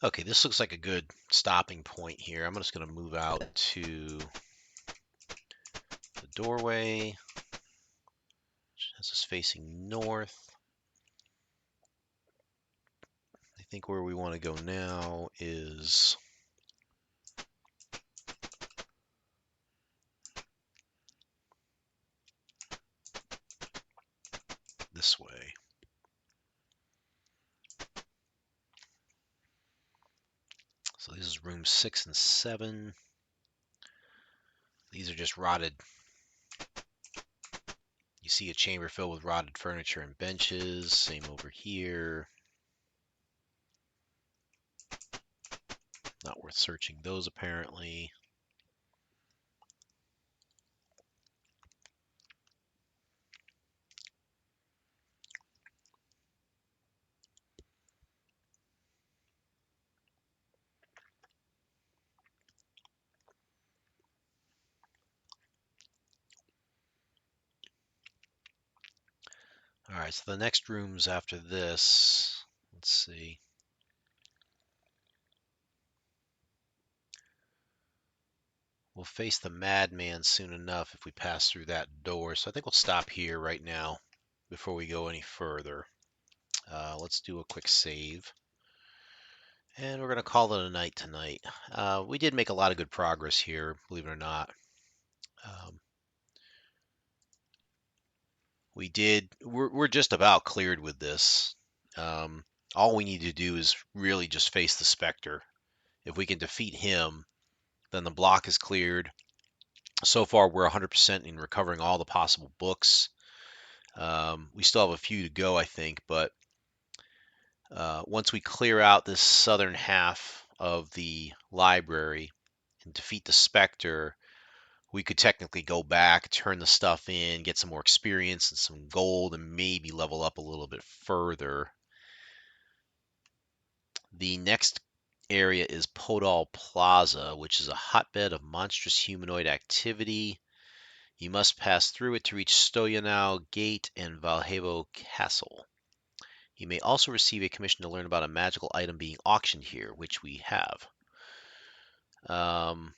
S1: Okay, this looks like a good stopping point here. I'm just going to move out to the doorway, which has us facing north. I think where we want to go now is this way. So this is rooms 6 and 7. These are just rotted. You see a chamber filled with rotted furniture and benches. Same over here. Not worth searching those apparently. All right, so the next rooms after this, let's see. We'll face the madman soon enough if we pass through that door. So I think we'll stop here right now before we go any further. Let's do a quick save. And we're going to call it a night tonight. We did make a lot of good progress here, believe it or not. Um, we're just about cleared with this. Um, all we need to do is really just face the Spectre. If we can defeat him, then the block is cleared. So far, we're 100% in recovering all the possible books. We still have a few to go, I think, but once we clear out this southern half of the library and defeat the Spectre, we could technically go back, turn the stuff in, get some more experience and some gold, and maybe level up a little bit further. The next area is Podol Plaza, which is a hotbed of monstrous humanoid activity. You must pass through it to reach Stoyanov Gate and Valhalla Castle. You may also receive a commission to learn about a magical item being auctioned here, which we have. Um,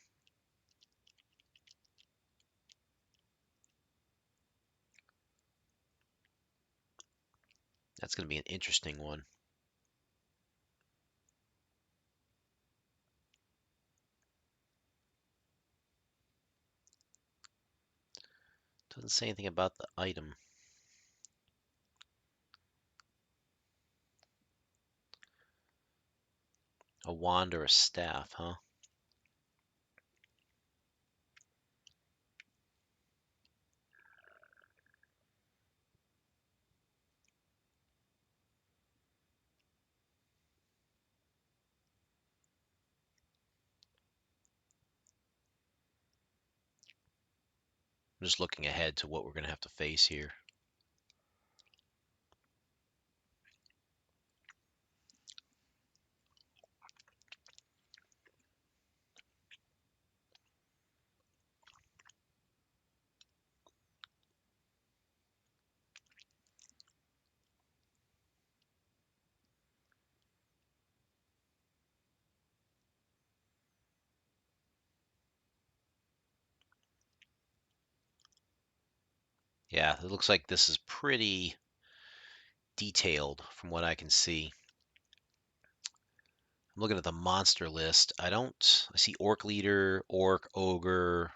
S1: that's going to be an interesting one. Doesn't say anything about the item. A wand or a staff, huh? I'm just looking ahead to what we're going to have to face here. Yeah, it looks like this is pretty detailed from what I can see. I'm looking at the monster list. I see Orc Leader, Orc, Ogre.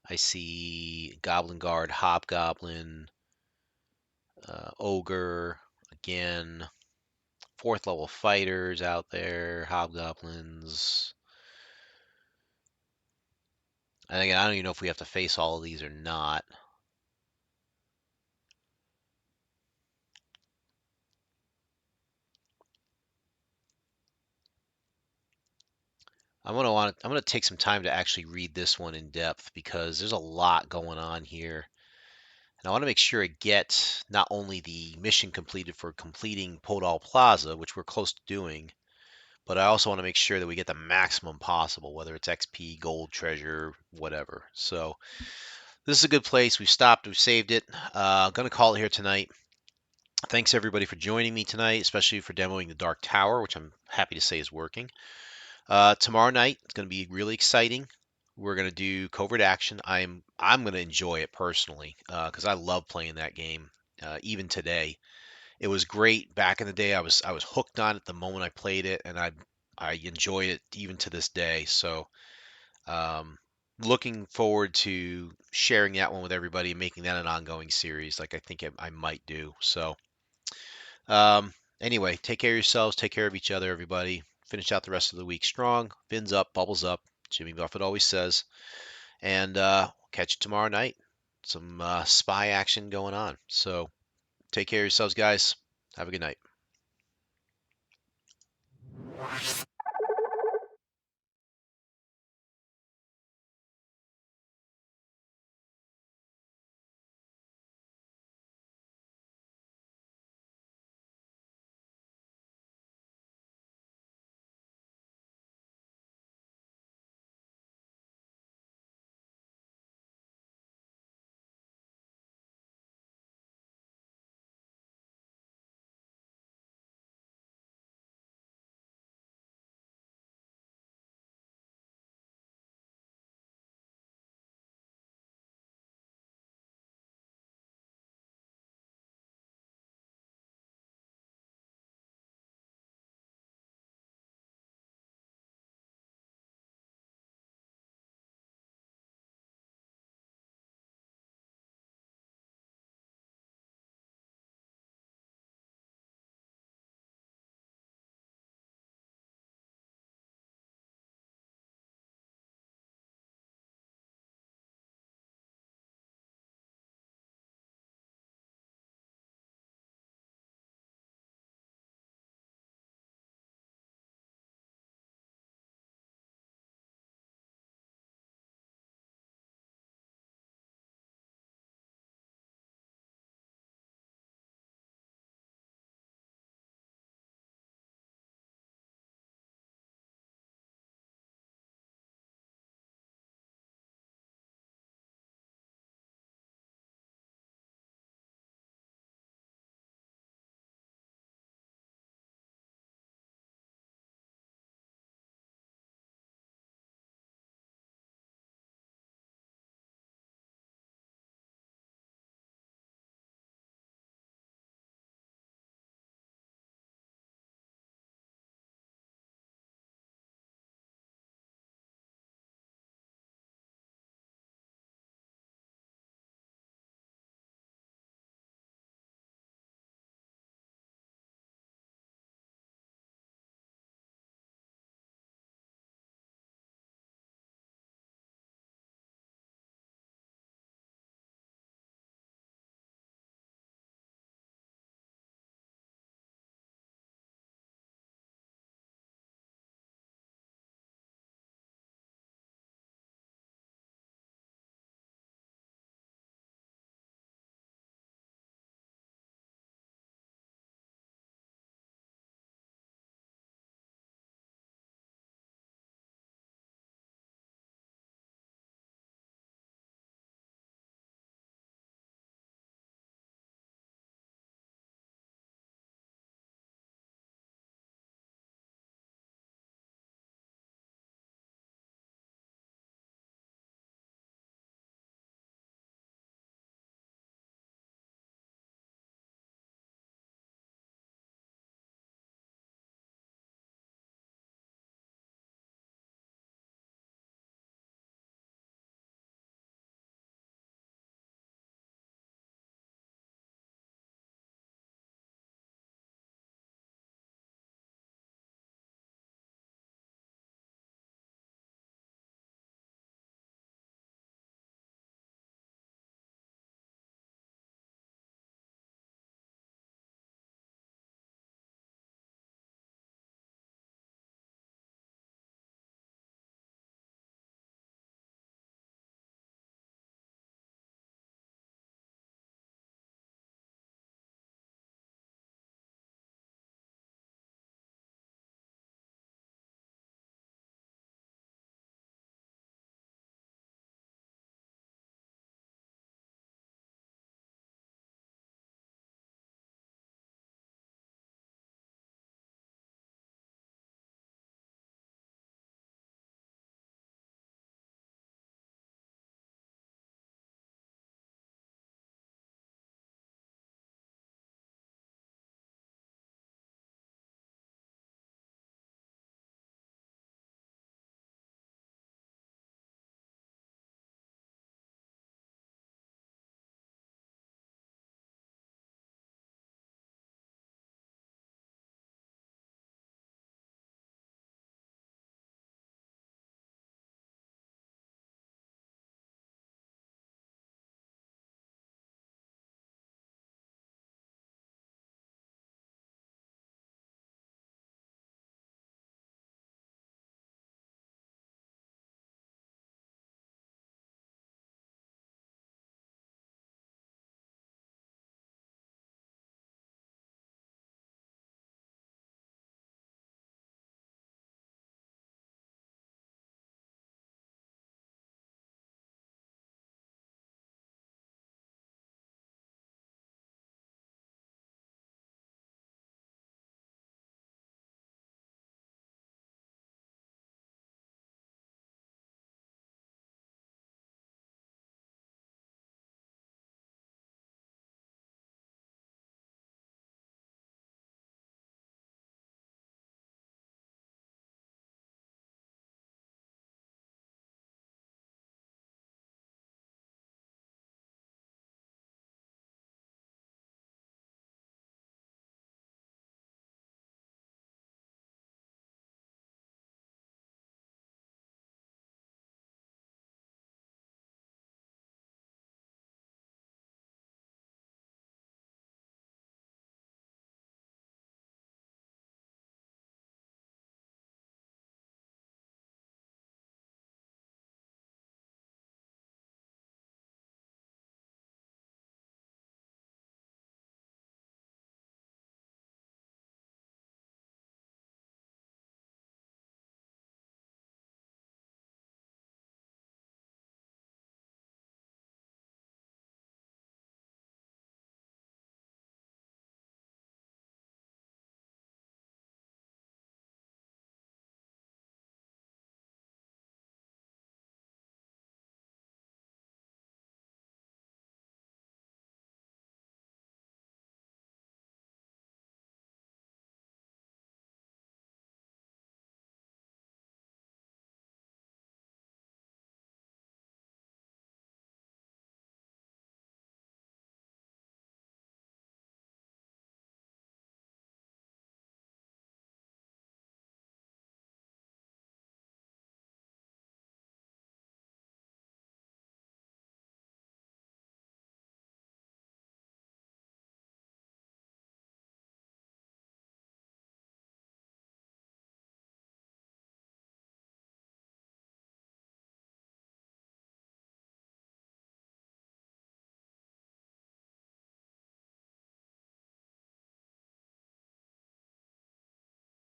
S1: I see Goblin Guard, Hobgoblin, Ogre, again, 4th level fighters out there, Hobgoblins. And again, I don't even know if we have to face all of these or not. I'm gonna take some time to actually read this one in depth because there's a lot going on here. And I want to make sure I get not only the mission completed for completing Podol Plaza, which we're close to doing, but I also want to make sure that we get the maximum possible, whether it's XP, gold, treasure, whatever. So this is a good place. We've stopped, we've saved it. Gonna call it here tonight. Thanks everybody for joining me tonight, especially for demoing the Dark Tower, which I'm happy to say is working. Tomorrow night it's going to be really exciting. We're going to do covert action. I'm going to enjoy it personally because I love playing that game. Even today, it was great back in the day. I was hooked on it the moment I played it, and I enjoy it even to this day. So um, looking forward to sharing that one with everybody and making that an ongoing series, like I think I might do. So anyway, take care of yourselves, take care of each other, everybody. Finish out the rest of the week strong. Fins up, bubbles up. Jimmy Buffett always says. And catch you tomorrow night. Some spy action going on. So take care of yourselves, guys. Have a good night.